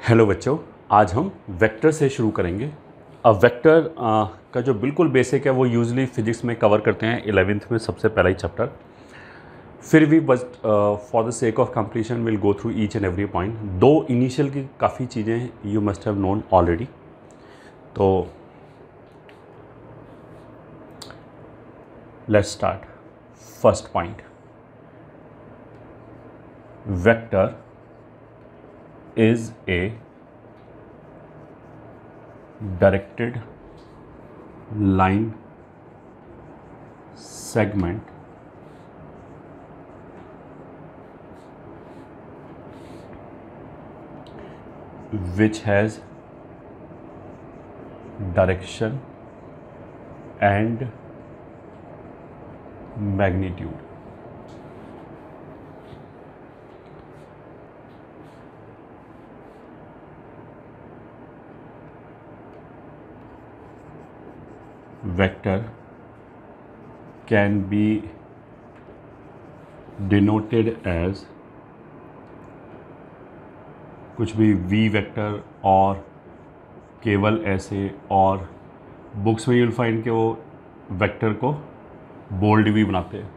Hello बच्चों, आज हम वेक्टर से शुरू करेंगे। अब वेक्टर का जो बिल्कुल बेसिक है वो यूजली फिजिक्स में कवर करते हैं 11th में, सबसे पहला ही चैप्टर। फिर भी बस for the sake of completion will go through each and every point. दो इनिशियल की काफ़ी चीज़ें you must have known already. तो let's start. First point, vector is a directed line segment which has direction and magnitude. Vector can be denoted as कुछ भी v vector, और केवल ऐसे, और बुक्स में यूल फाइंड के वो वेक्टर को बोल्ड भी बनाते हैं।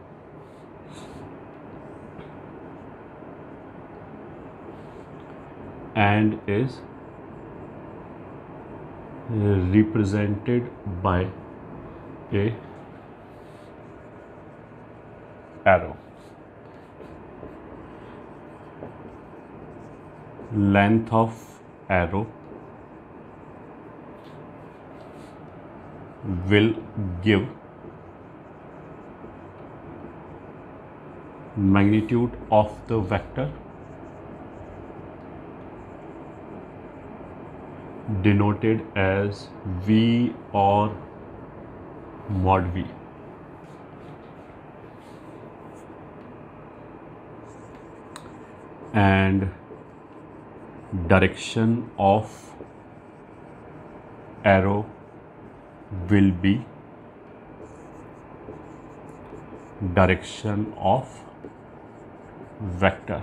And is represented by a arrow. Length of arrow will give magnitude of the vector denoted as v or mod v. And direction of arrow will be direction of vector.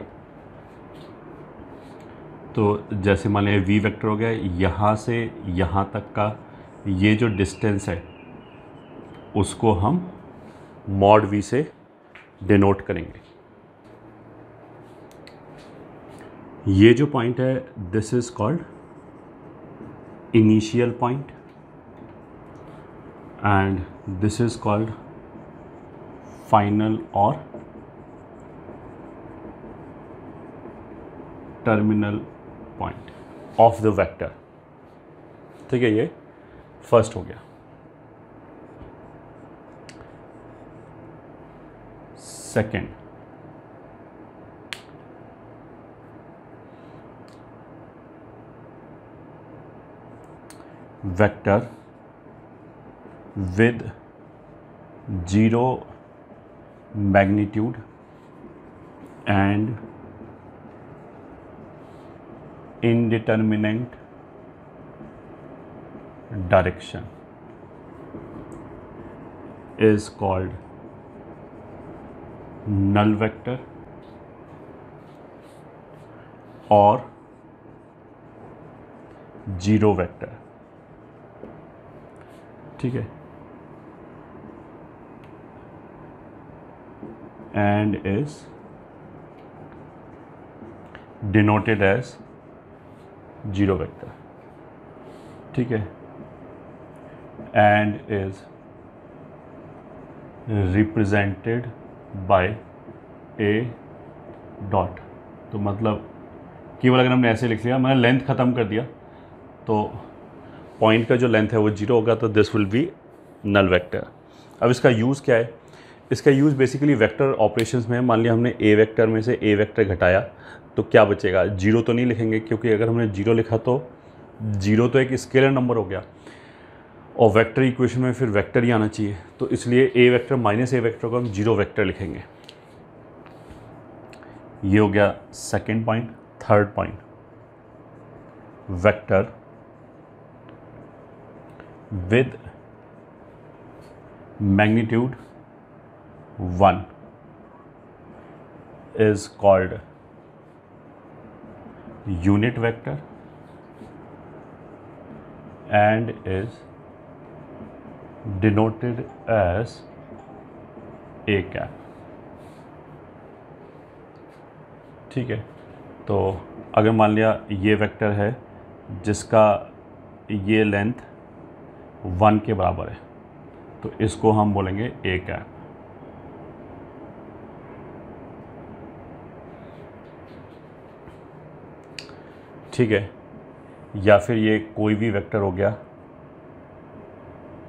तो जैसे मान लिया v vector हो गया, यहाँ से यहाँ तक का ये जो डिस्टेंस है उसको हम मॉड v से डिनोट करेंगे। ये जो पॉइंट है this is called initial point and this is called final और terminal point of the vector. ठीक है, ये फर्स्ट हो गया। Second, vector with zero magnitude and indeterminate direction is called null vector or zero vector। ठीक है, and is denoted as zero vector। ठीक है, and is represented by a dot। तो मतलब केवल अगर हमने ऐसे लिख लिया, मैंने लेंथ ख़त्म कर दिया, तो पॉइंट का जो लेंथ है वो जीरो होगा, तो this will be null vector. अब इसका यूज़ क्या है? इसका यूज़ बेसिकली वेक्टर ऑपरेशंस में है। मान लिया हमने ए वेक्टर में से ए वेक्टर घटाया तो क्या बचेगा? जीरो तो नहीं लिखेंगे, क्योंकि अगर हमने जीरो लिखा तो जीरो तो एक स्केलर नंबर हो गया और वेक्टर इक्वेशन में फिर वेक्टर ही आना चाहिए, तो इसलिए ए वेक्टर माइनस ए वेक्टर को हम जीरो वेक्टर लिखेंगे। ये हो गया second point. Third point, vector with magnitude 1 is called unit vector and is denoted as a cap। ठीक है, तो अगर मान लिया ये वेक्टर है जिसका ये लेंथ 1 के बराबर है, तो इसको हम बोलेंगे ए कैप। ठीक है, या फिर ये कोई भी वेक्टर हो गया,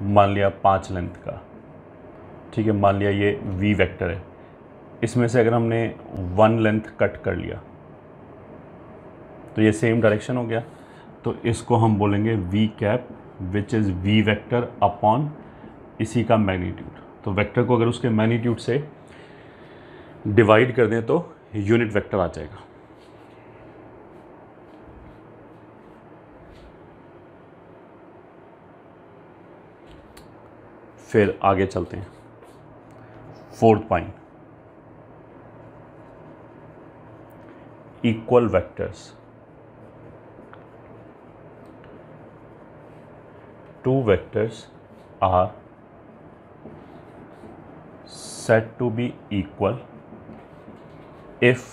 मान लिया 5 लेंथ का। ठीक है, मान लिया ये वी वेक्टर है, इसमें से अगर हमने 1 लेंथ कट कर लिया तो ये सेम डायरेक्शन हो गया, तो इसको हम बोलेंगे v cap which is v vector upon इसी का मैग्नीट्यूड। तो वेक्टर को अगर उसके मैग्नीट्यूड से डिवाइड कर दें तो यूनिट वेक्टर आ जाएगा। फिर आगे चलते हैं, 4th point, equal vectors. Two vectors are said to be equal if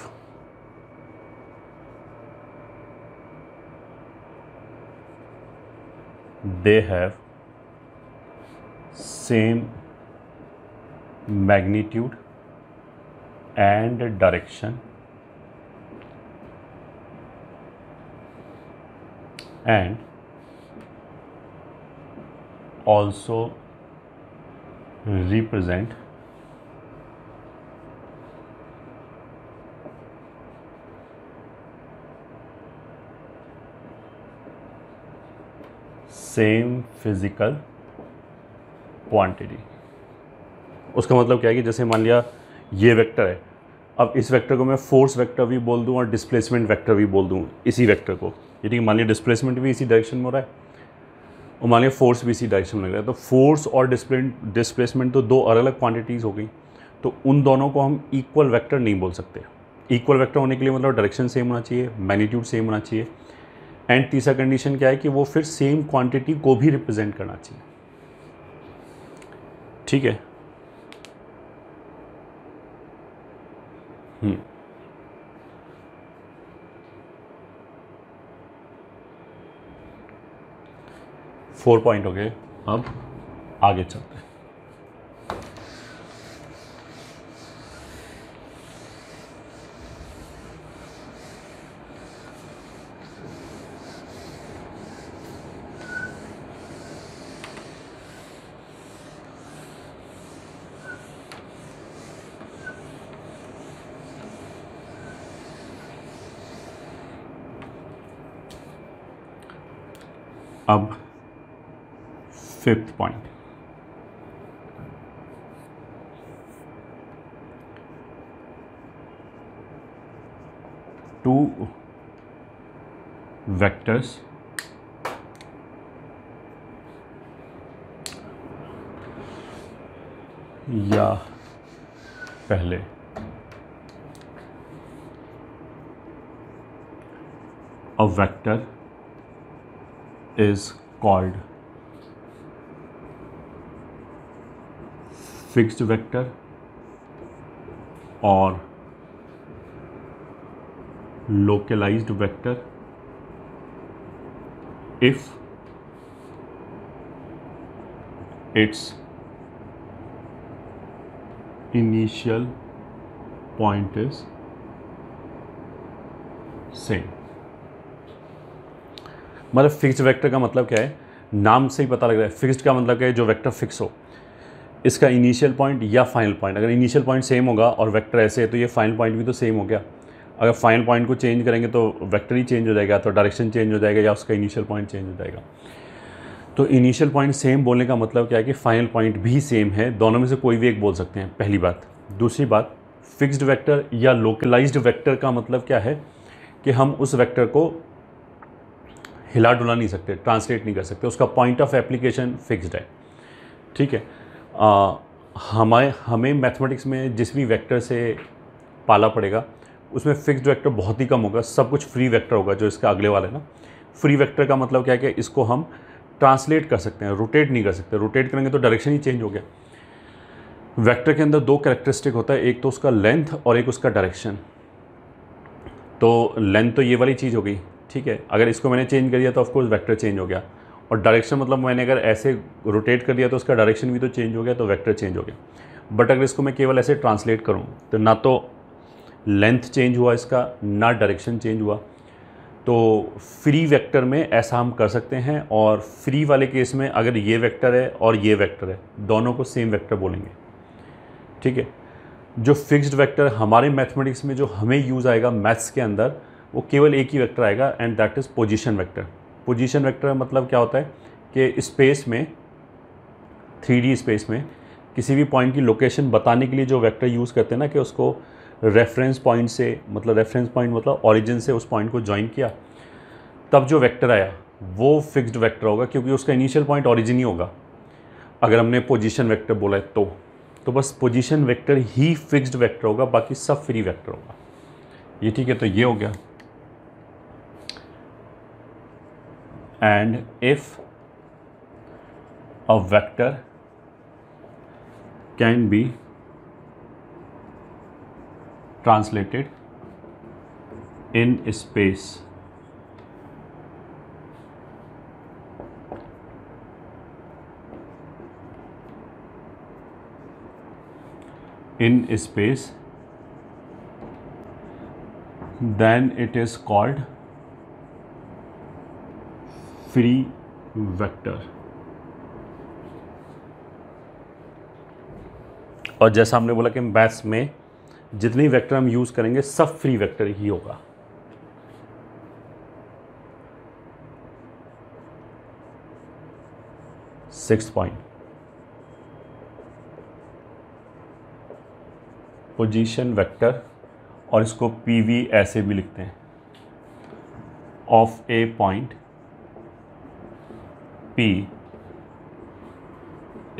they have same magnitude and direction and also represent same physical quantity. उसका मतलब क्या है कि जैसे मान लिया ये वेक्टर है, अब इस वेक्टर को मैं फोर्स वेक्टर भी बोल दूं और डिस्प्लेसमेंट वेक्टर भी बोल दूं इसी वेक्टर को। ये मान लिया डिस्प्लेसमेंट भी इसी डायरेक्शन में हो रहा है और मान लिया फोर्स भी इसी डायरेक्शन में लग रहा है, तो फोर्स और डिस्प्लेसमेंट तो दो अलग अलग क्वांटिटीज़ हो गई, तो उन दोनों को हम इक्वल वेक्टर नहीं बोल सकते। इक्वल वेक्टर होने के लिए मतलब डायरेक्शन सेम होना चाहिए, मैग्नीट्यूड सेम होना चाहिए, एंड तीसरा कंडीशन क्या है कि वो फिर सेम क्वांटिटी को भी रिप्रेजेंट करना चाहिए। ठीक है, 4 पॉइंट हो गए, अब आगे चलते हैं। अब 5th पॉइंट, टू वेक्टर्स या पहले a vector is called fixed vector or localized vector if its initial point is same। मतलब फिक्स्ड वेक्टर का मतलब क्या है, नाम से ही पता लग रहा है। फिक्स्ड का मतलब क्या है, जो वेक्टर फिक्स हो, इसका इनिशियल पॉइंट या फाइनल पॉइंट, अगर इनिशियल पॉइंट सेम होगा और वेक्टर ऐसे है तो ये फाइनल पॉइंट भी तो सेम हो गया। अगर फाइनल पॉइंट को चेंज करेंगे तो वेक्टर ही चेंज हो जाएगा, तो डायरेक्शन चेंज हो जाएगा या उसका इनिशियल पॉइंट चेंज हो जाएगा। तो इनिशियल पॉइंट सेम बोलने का मतलब क्या है कि फाइनल पॉइंट भी सेम है, दोनों में से कोई भी एक बोल सकते हैं, पहली बात। दूसरी बात, फिक्स्ड वेक्टर या लोकलाइज्ड वेक्टर का मतलब क्या है कि हम उस वेक्टर को हिला डुला नहीं सकते, ट्रांसलेट नहीं कर सकते, उसका पॉइंट ऑफ एप्लीकेशन फिक्स्ड है। ठीक है, हमें मैथमेटिक्स में जिस भी वेक्टर से पाला पड़ेगा उसमें फिक्स्ड वेक्टर बहुत ही कम होगा, सब कुछ फ्री वेक्टर होगा। जो इसका अगले वाला है ना, फ्री वेक्टर का मतलब क्या है कि इसको हम ट्रांसलेट कर सकते हैं, रोटेट नहीं कर सकते। रोटेट करेंगे तो डायरेक्शन ही चेंज हो गया। वेक्टर के अंदर दो कैरेक्टरिस्टिक होता है, एक तो उसका लेंथ और एक उसका डायरेक्शन। तो लेंथ तो ये वाली चीज़ हो गई, ठीक है। अगर इसको मैंने चेंज कर दिया तो ऑफकोर्स वेक्टर चेंज हो गया, और डायरेक्शन मतलब मैंने अगर ऐसे रोटेट कर दिया तो उसका डायरेक्शन भी तो चेंज हो गया, तो वेक्टर चेंज हो गया। बट अगर इसको मैं केवल ऐसे ट्रांसलेट करूँ तो ना तो लेंथ चेंज हुआ इसका, ना डायरेक्शन चेंज हुआ। तो फ्री वेक्टर में ऐसा हम कर सकते हैं, और फ्री वाले केस में अगर ये वेक्टर है और ये वेक्टर है, दोनों को सेम वेक्टर बोलेंगे, ठीक है। जो फिक्स्ड वेक्टर हमारे मैथमेटिक्स में जो हमें यूज़ आएगा मैथ्स के अंदर, वो केवल एक ही वेक्टर आएगा, and that is position vector. Position vector मतलब क्या होता है कि स्पेस में, 3D स्पेस में किसी भी पॉइंट की लोकेशन बताने के लिए जो वेक्टर यूज़ करते हैं ना, कि उसको रेफरेंस पॉइंट से, मतलब रेफरेंस पॉइंट मतलब ओरिजिन से उस पॉइंट को ज्वाइन किया, तब जो वेक्टर आया वो फिक्स्ड वेक्टर होगा, क्योंकि उसका इनिशियल पॉइंट ओरिजिन ही होगा। अगर हमने पोजीशन वेक्टर बोला है तो बस पोजीशन वेक्टर ही फिक्स्ड वेक्टर होगा, बाकी सब फ्री वेक्टर होगा। ये ठीक है, तो ये हो गया। And if a vector can B translated in space, then it is called free vector। और जैसा हमने बोला कि मैथ्स में जितनी वेक्टर हम यूज़ करेंगे सब फ्री वेक्टर ही होगा। सिक्स्थ पॉइंट, पोजीशन वेक्टर, और इसको PV ऐसे भी लिखते हैं, of A point P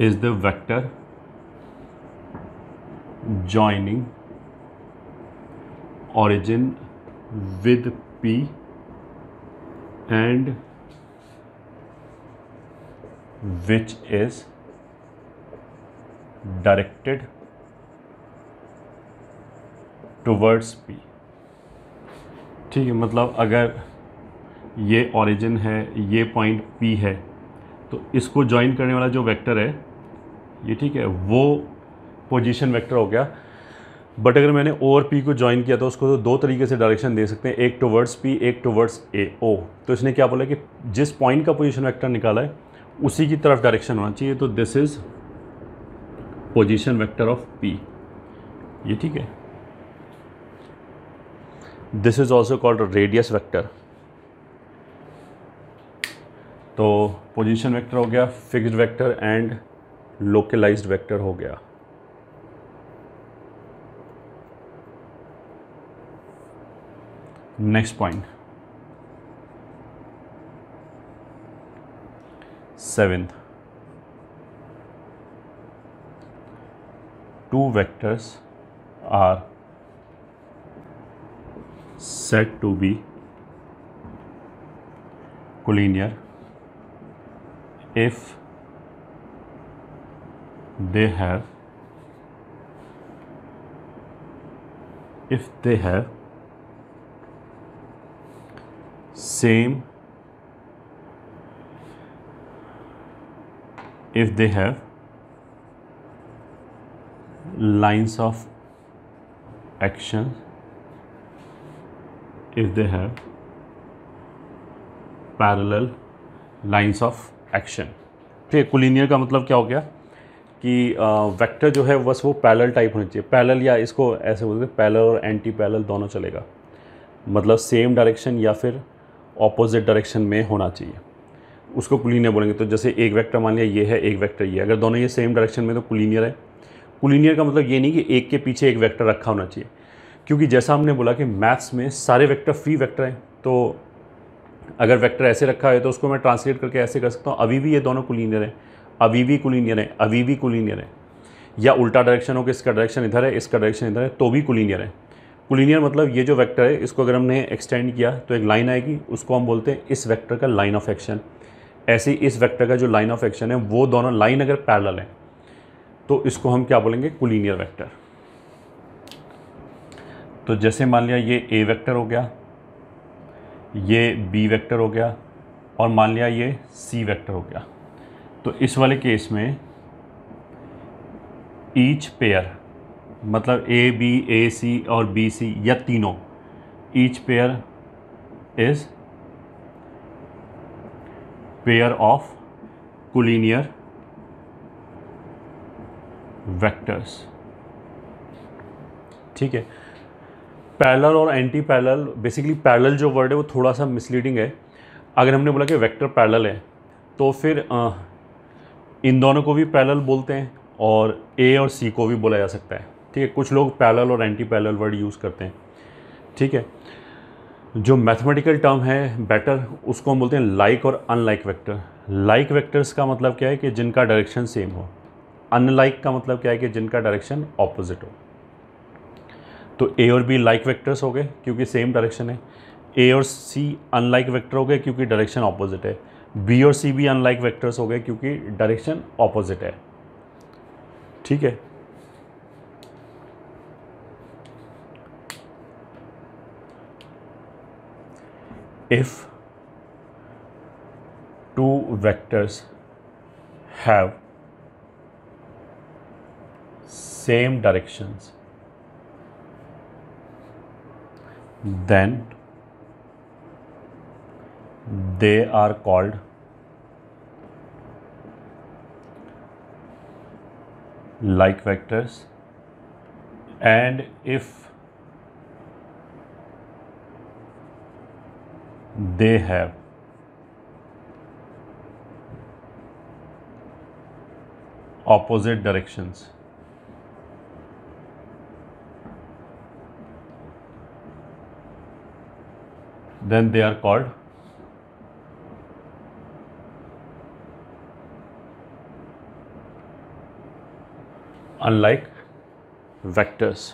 is the vector joining origin with P and which is directed towards P। ठीक है, मतलब अगर ये origin है, ये पॉइंट P है, तो इसको ज्वाइन करने वाला जो वेक्टर है ये, ठीक है, वो पोजीशन वेक्टर हो गया। बट अगर मैंने O और P को ज्वाइन किया तो उसको तो दो तरीके से डायरेक्शन दे सकते हैं, एक टुवर्ड्स P, एक टुवर्ड्स O। तो इसने क्या बोला कि जिस पॉइंट का पोजीशन वेक्टर निकाला है उसी की तरफ डायरेक्शन होना चाहिए। तो this is position vector of P, ये ठीक है। This is also called radius vector. तो पोजीशन वेक्टर हो गया, fixed vector and localised vector हो गया। Next point, 7th, two vectors are said to be collinear if they have same if they have lines of action, if they have parallel lines of action। ठीक है, collinear का मतलब क्या हो गया कि वेक्टर जो है बस वो पैरेलल टाइप होनी चाहिए। पैरेलल, या इसको ऐसे बोलते हैं पैरेलल और एंटी पैरेलल दोनों चलेगा, मतलब सेम डायरेक्शन या फिर ऑपोजिट डायरेक्शन में होना चाहिए, उसको कोलिनियर बोलेंगे। तो जैसे एक वेक्टर मान लिया ये है, एक वेक्टर ये, अगर दोनों ये सेम डायरेक्शन में तो कोलिनियर है। कोलिनियर का मतलब ये नहीं कि एक के पीछे एक वेक्टर रखा होना चाहिए, क्योंकि जैसा हमने बोला कि मैथ्स में सारे वेक्टर फ्री वेक्टर हैं। तो अगर वेक्टर ऐसे रखा है तो उसको मैं ट्रांसलेट करके ऐसे कर सकता हूँ, अभी भी ये दोनों कोलिनियर हैं, अभी भी कोलिनियर है, अभी भी कोलिनियर है। या उल्टा डायरेक्शन हो कि इसका डायरेक्शन इधर है, इसका डायरेक्शन इधर है, तो भी कोलिनियर है। कोलिनियर मतलब ये जो वेक्टर है इसको अगर हमने एक्सटेंड किया तो एक लाइन आएगी, उसको हम बोलते हैं इस वेक्टर का लाइन ऑफ एक्शन। ऐसे ही इस वेक्टर का जो लाइन ऑफ एक्शन है वो दोनों लाइन अगर पैरेलल है तो इसको हम क्या बोलेंगे, कोलिनियर वेक्टर। तो जैसे मान लिया ये ए वेक्टर हो गया, ये बी वेक्टर हो गया और मान लिया ये सी वेक्टर हो गया। तो इस वाले केस में ईच पेयर, मतलब ए बी, ए सी और बी सी या तीनों, each pair is pair of collinear vectors. ठीक है। पैरेलल और एंटी पैरेलल, बेसिकली पैरेलल जो वर्ड है वो थोड़ा सा मिसलीडिंग है। अगर हमने बोला कि वेक्टर पैरेलल है तो फिर इन दोनों को भी पैरेलल बोलते हैं और ए और सी को भी बोला जा सकता है। ठीक है, कुछ लोग पैरेलल और एंटी पैरेलल वर्ड यूज़ करते हैं। ठीक है, जो मैथमेटिकल टर्म है बेटर, उसको हम बोलते हैं लाइक और अनलाइक वेक्टर। लाइक वेक्टर्स का मतलब क्या है कि जिनका डायरेक्शन सेम हो। अनलाइक का मतलब क्या है कि जिनका डायरेक्शन ऑपोजिट हो। तो ए और बी लाइक वेक्टर्स हो गए क्योंकि सेम डायरेक्शन है। ए और सी अनलाइक वेक्टर हो गए क्योंकि डायरेक्शन ऑपोजिट है। बी और सी भी अनलाइक वेक्टर्स हो गए क्योंकि डायरेक्शन ऑपोजिट है। ठीक है, if two vectors have same directions, then they are called like vectors, and if they have opposite directions, then they are called unlike vectors.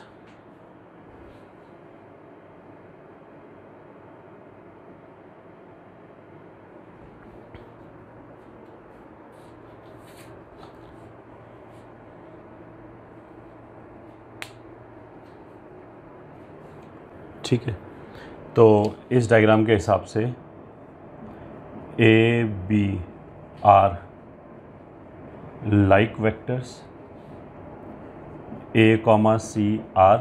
ठीक है, तो इस डायग्राम के हिसाब से A B are like vectors, A comma C are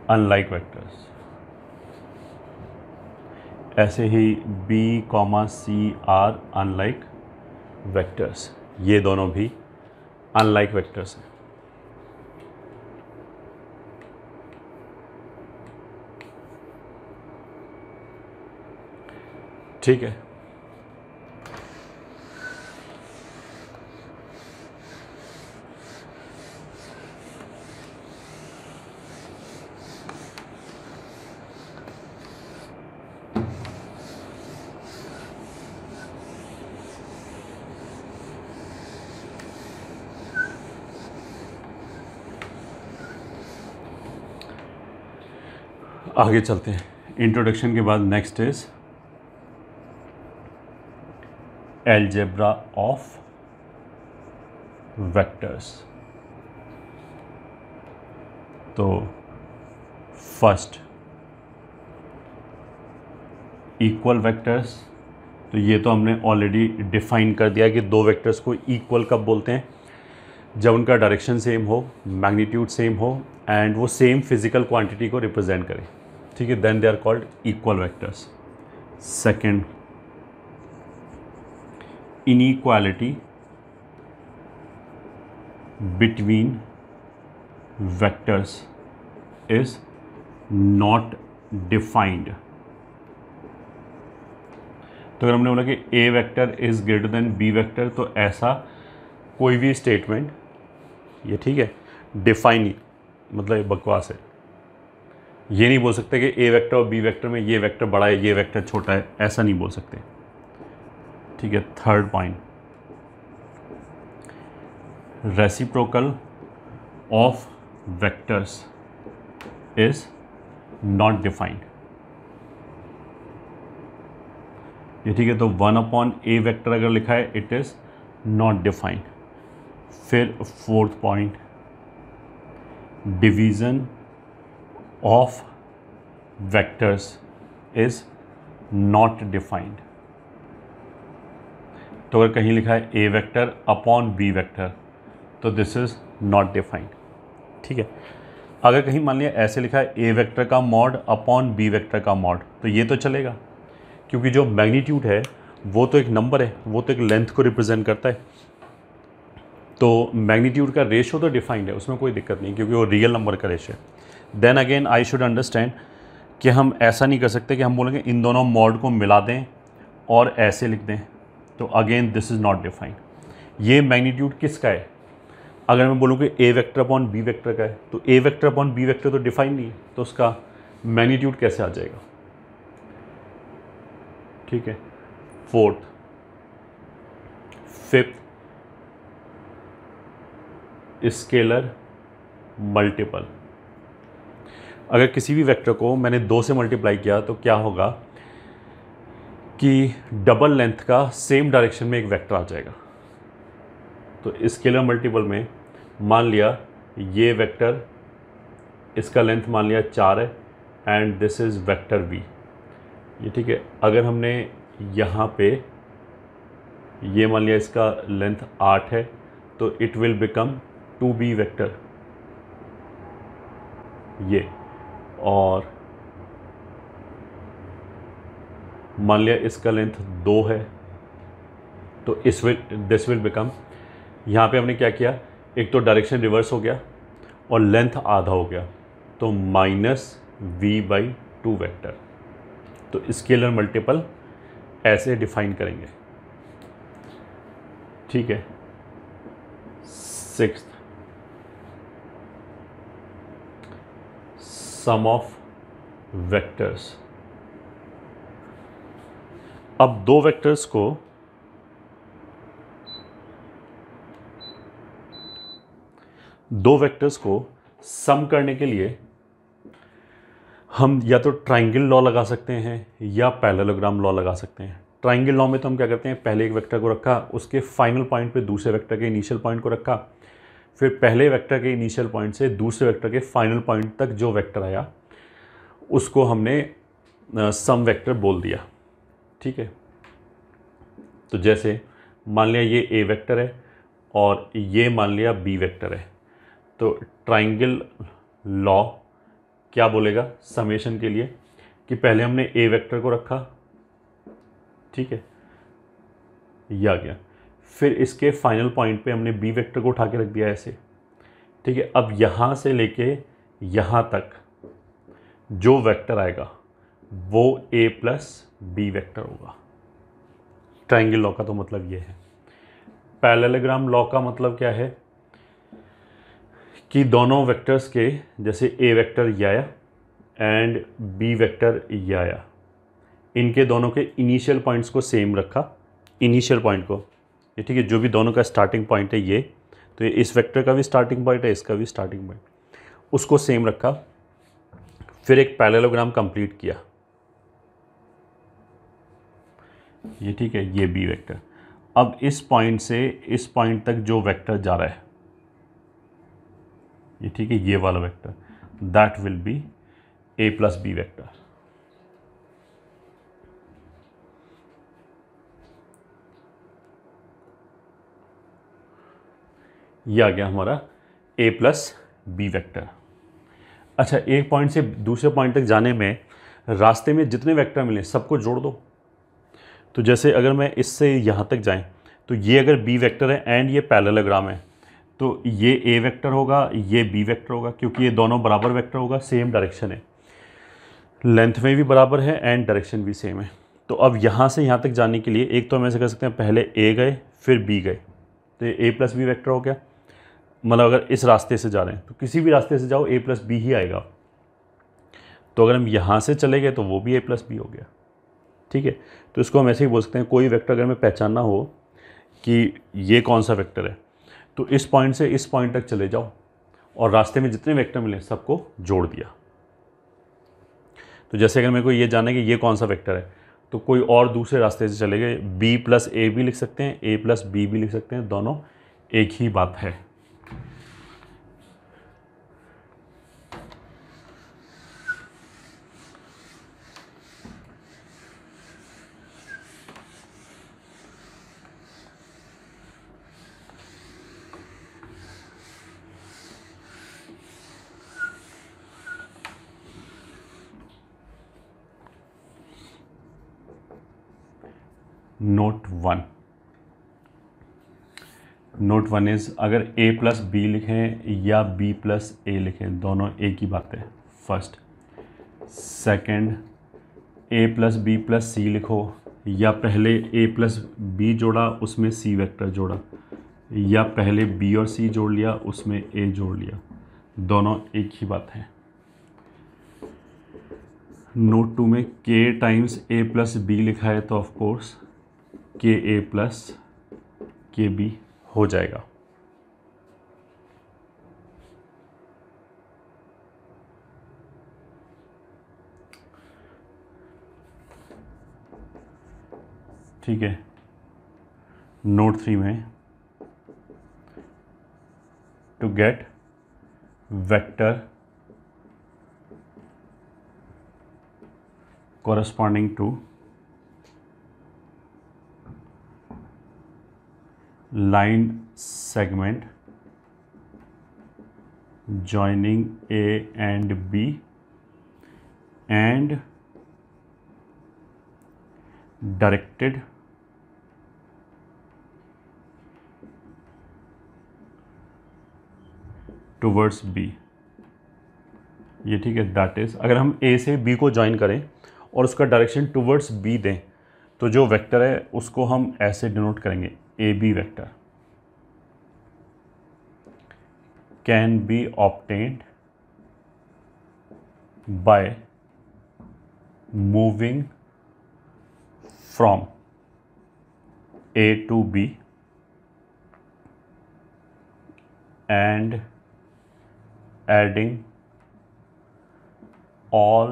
unlike vectors. ऐसे ही B comma C are unlike vectors, ये दोनों भी अनलाइक वेक्टर्स हैं। ठीक है, आगे चलते हैं। इंट्रोडक्शन के बाद next is algebra of vectors. तो फर्स्ट इक्वल वेक्टर्स, तो ये तो हमने ऑलरेडी डिफाइन कर दिया कि दो वेक्टर्स को इक्वल कब बोलते हैं, जब उनका डायरेक्शन सेम हो, मैग्नीट्यूड सेम हो एंड वो सेम फिजिकल क्वांटिटी को रिप्रेजेंट करें। ठीक है, then they are called equal vectors. Second, inequality between vectors is not defined। तो अगर हमने बोला कि a vector is greater than b vector, तो ऐसा कोई भी स्टेटमेंट, ये ठीक है, डिफाइन, मतलब ये बकवास है। ये नहीं बोल सकते कि a वेक्टर और b वेक्टर में ये वेक्टर बड़ा है, ये वेक्टर छोटा है, ऐसा नहीं बोल सकते। ठीक है, third point, reciprocal of vectors is not defined. ये ठीक है, तो 1/a वेक्टर अगर लिखा है इट इज़ नॉट डिफाइंड। फिर fourth point, division of vectors is not defined. तो अगर कहीं लिखा है a vector upon b vector तो दिस इज़ नॉट डिफाइंड। ठीक है, अगर कहीं मान लिया ऐसे लिखा है a वेक्टर का मॉड अपॉन b वेक्टर का मॉड तो ये तो चलेगा, क्योंकि जो मैग्नीट्यूड है वो तो एक नंबर है, वो तो एक लेंथ को रिप्रेजेंट करता है। तो मैग्नीट्यूड का रेशो तो डिफाइंड है, उसमें कोई दिक्कत नहीं, क्योंकि वो रियल नंबर का रेशो है। Then again I should understand कि हम ऐसा नहीं कर सकते कि हम बोलेंगे इन दोनों मॉड को मिला दें और ऐसे लिख दें, तो again this is not defined. ये मैग्नीट्यूड किसका है? अगर मैं बोलूँ कि a vector upon b vector का है तो a vector upon b vector तो डिफाइन नहीं है, तो उसका मैग्नीट्यूड कैसे आ जाएगा? ठीक है, फोर्थ, फिफ्थ, स्केलर मल्टीपल। अगर किसी भी वेक्टर को मैंने 2 से मल्टीप्लाई किया तो क्या होगा कि डबल लेंथ का सेम डायरेक्शन में एक वेक्टर आ जाएगा। तो स्केलर मल्टीपल में मान लिया ये वेक्टर, इसका लेंथ मान लिया 4 है and this is vector v। ये ठीक है, अगर हमने यहाँ पे ये मान लिया इसका लेंथ 8 है तो it will become 2b vector ये, और मान लिया इसका लेंथ 2 है तो दिस विल बिकम, यहाँ पे हमने क्या किया, एक तो डायरेक्शन रिवर्स हो गया और लेंथ आधा हो गया, तो -v/2 वेक्टर। तो स्केलर मल्टीपल ऐसे डिफाइन करेंगे। ठीक है, सिक्स्थ, सम ऑफ वेक्टर्स। अब दो वेक्टर्स को सम करने के लिए हम या तो ट्राइंगल लॉ लगा सकते हैं या पैरेललोग्राम लॉ लगा सकते हैं। ट्राइंगल लॉ में तो हम क्या करते हैं, पहले एक वेक्टर को रखा, उसके फाइनल पॉइंट पे दूसरे वेक्टर के इनिशियल पॉइंट को रखा, फिर पहले वेक्टर के इनिशियल पॉइंट से दूसरे वेक्टर के फाइनल पॉइंट तक जो वेक्टर आया उसको हमने सम वेक्टर बोल दिया। ठीक है, तो जैसे मान लिया ये a वेक्टर है और ये मान लिया b वेक्टर है, तो ट्राइंगल लॉ क्या बोलेगा समेशन के लिए कि पहले हमने a वेक्टर को रखा, ठीक है, ये आ गया, फिर इसके फाइनल पॉइंट पे हमने b वेक्टर को उठा के रख दिया ऐसे। ठीक है, अब यहाँ से लेके यहाँ तक जो वेक्टर आएगा वो a प्लस b वेक्टर होगा। ट्राइंगल लॉ का तो मतलब ये है। पैरेललोग्राम लॉ का मतलब क्या है कि दोनों वेक्टर्स के, जैसे a वेक्टर ये आया एंड b वेक्टर ये आया, इनके दोनों के इनिशियल पॉइंट्स को सेम रखा, इनिशियल पॉइंट को, ये ठीक है, जो भी दोनों का स्टार्टिंग पॉइंट है ये, तो ये इस वेक्टर का भी स्टार्टिंग पॉइंट है, इसका भी स्टार्टिंग पॉइंट, उसको सेम रखा, फिर एक पैरेललोग्राम कंप्लीट किया, ये ठीक है, ये b वेक्टर। अब इस पॉइंट से इस पॉइंट तक जो वेक्टर जा रहा है, ये ठीक है, ये वाला vector, that will be a plus b vector. ये आ गया हमारा a प्लस बी वेक्टर। अच्छा, एक पॉइंट से दूसरे पॉइंट तक जाने में रास्ते में जितने वेक्टर मिले सबको जोड़ दो। तो जैसे अगर मैं इससे यहाँ तक जाएं तो ये अगर b वेक्टर है एंड ये पैरेललोग्राम है तो ये a वेक्टर होगा, ये b वेक्टर होगा, क्योंकि ये दोनों बराबर वेक्टर होगा, सेम डायरेक्शन है, लेंथ में भी बराबर है एंड डायरेक्शन भी सेम है। तो अब यहाँ से यहाँ तक जाने के लिए एक तो हम ऐसे कर सकते हैं, पहले a गए फिर b गए, तो ये a प्लस बी वेक्टर हो गया। मतलब अगर इस रास्ते से जा रहे हैं तो किसी भी रास्ते से जाओ a प्लस बी ही आएगा। तो अगर हम यहाँ से चले गए तो वो भी a प्लस बी हो गया। ठीक है, तो इसको हम ऐसे ही बोल सकते हैं, कोई वेक्टर अगर हमें पहचानना हो कि ये कौन सा वेक्टर है तो इस पॉइंट से इस पॉइंट तक चले जाओ और रास्ते में जितने वेक्टर मिले सबको जोड़ दिया। तो जैसे अगर मेरे को ये जानना है कि ये कौन सा वेक्टर है तो कोई और दूसरे रास्ते से चले गए, b प्लस ए भी लिख सकते हैं, a प्लस बी भी लिख सकते हैं, दोनों एक ही बात है। नोट वन इज़, अगर a प्लस बी लिखें या b प्लस ए लिखें, दोनों एक ही बात है। First. Second, a plus B plus C लिखो, या पहले a प्लस बी जोड़ा उसमें c वेक्टर जोड़ा, या पहले b और c जोड़ लिया उसमें a जोड़ लिया, दोनों एक ही बात है। नोट टू में k times a plus B लिखा है तो ऑफ कोर्स के ए प्लस के बी हो जाएगा। ठीक है। नोट 3 में to get vector corresponding to line segment joining A and B and directed towards B। ये ठीक है। दैट इज, अगर हम A से B को ज्वाइन करें और उसका डायरेक्शन टुवर्ड्स B दें तो जो वेक्टर है उसको हम ऐसे डिनोट करेंगे, A B vector can be obtained by moving from A to B and adding all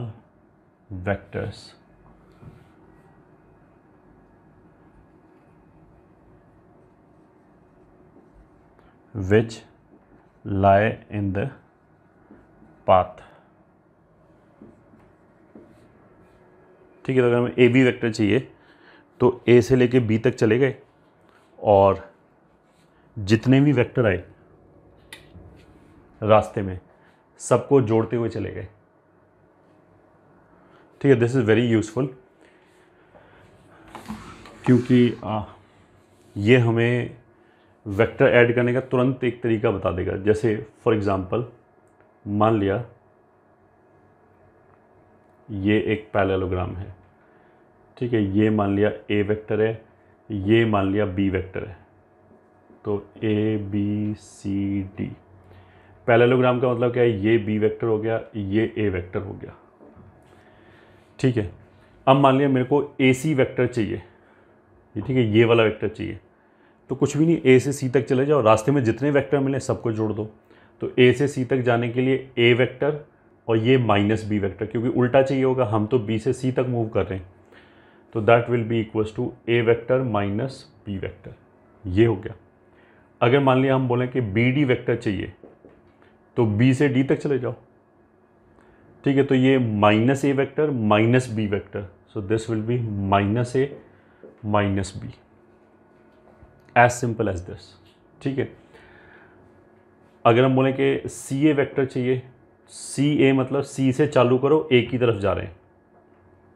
vectors which lie in the path। ठीक है। तो अगर हमें ए बी वेक्टर चाहिए तो ए से लेके बी तक चले गए और जितने भी वेक्टर आए रास्ते में सबको जोड़ते हुए चले गए। ठीक है। दिस इज़ वेरी यूज़फुल क्योंकि ये हमें वेक्टर ऐड करने का तुरंत एक तरीका बता देगा। जैसे फॉर एग्जांपल मान लिया ये एक पैरेललोग्राम है, ठीक है। ये मान लिया ए वेक्टर है, ये मान लिया बी वेक्टर है, तो A B C D. Parallelogram का मतलब क्या है, ये बी वेक्टर हो गया, ये ए वेक्टर हो गया, ठीक है। अब मान लिया मेरे को ए सी वेक्टर चाहिए, ठीक है, ये वाला वेक्टर चाहिए, तो कुछ भी नहीं, ए से सी तक चले जाओ, रास्ते में जितने वेक्टर मिले सबको जोड़ दो। तो ए से सी तक जाने के लिए ए वेक्टर और ये माइनस बी वेक्टर, क्योंकि उल्टा चाहिए होगा, हम तो बी से सी तक मूव कर रहे हैं, तो that will be equals to A vector minus B vector. ये हो गया। अगर मान लिया हम बोलें कि बी डी वेक्टर चाहिए तो बी से डी तक चले जाओ, ठीक है। तो ये minus A vector minus B vector, so this will be minus A minus B, as simple as this, ठीक है। अगर हम बोलें कि सी ए वेक्टर चाहिए, सी ए मतलब सी से चालू करो, ए की तरफ जा रहे हैं,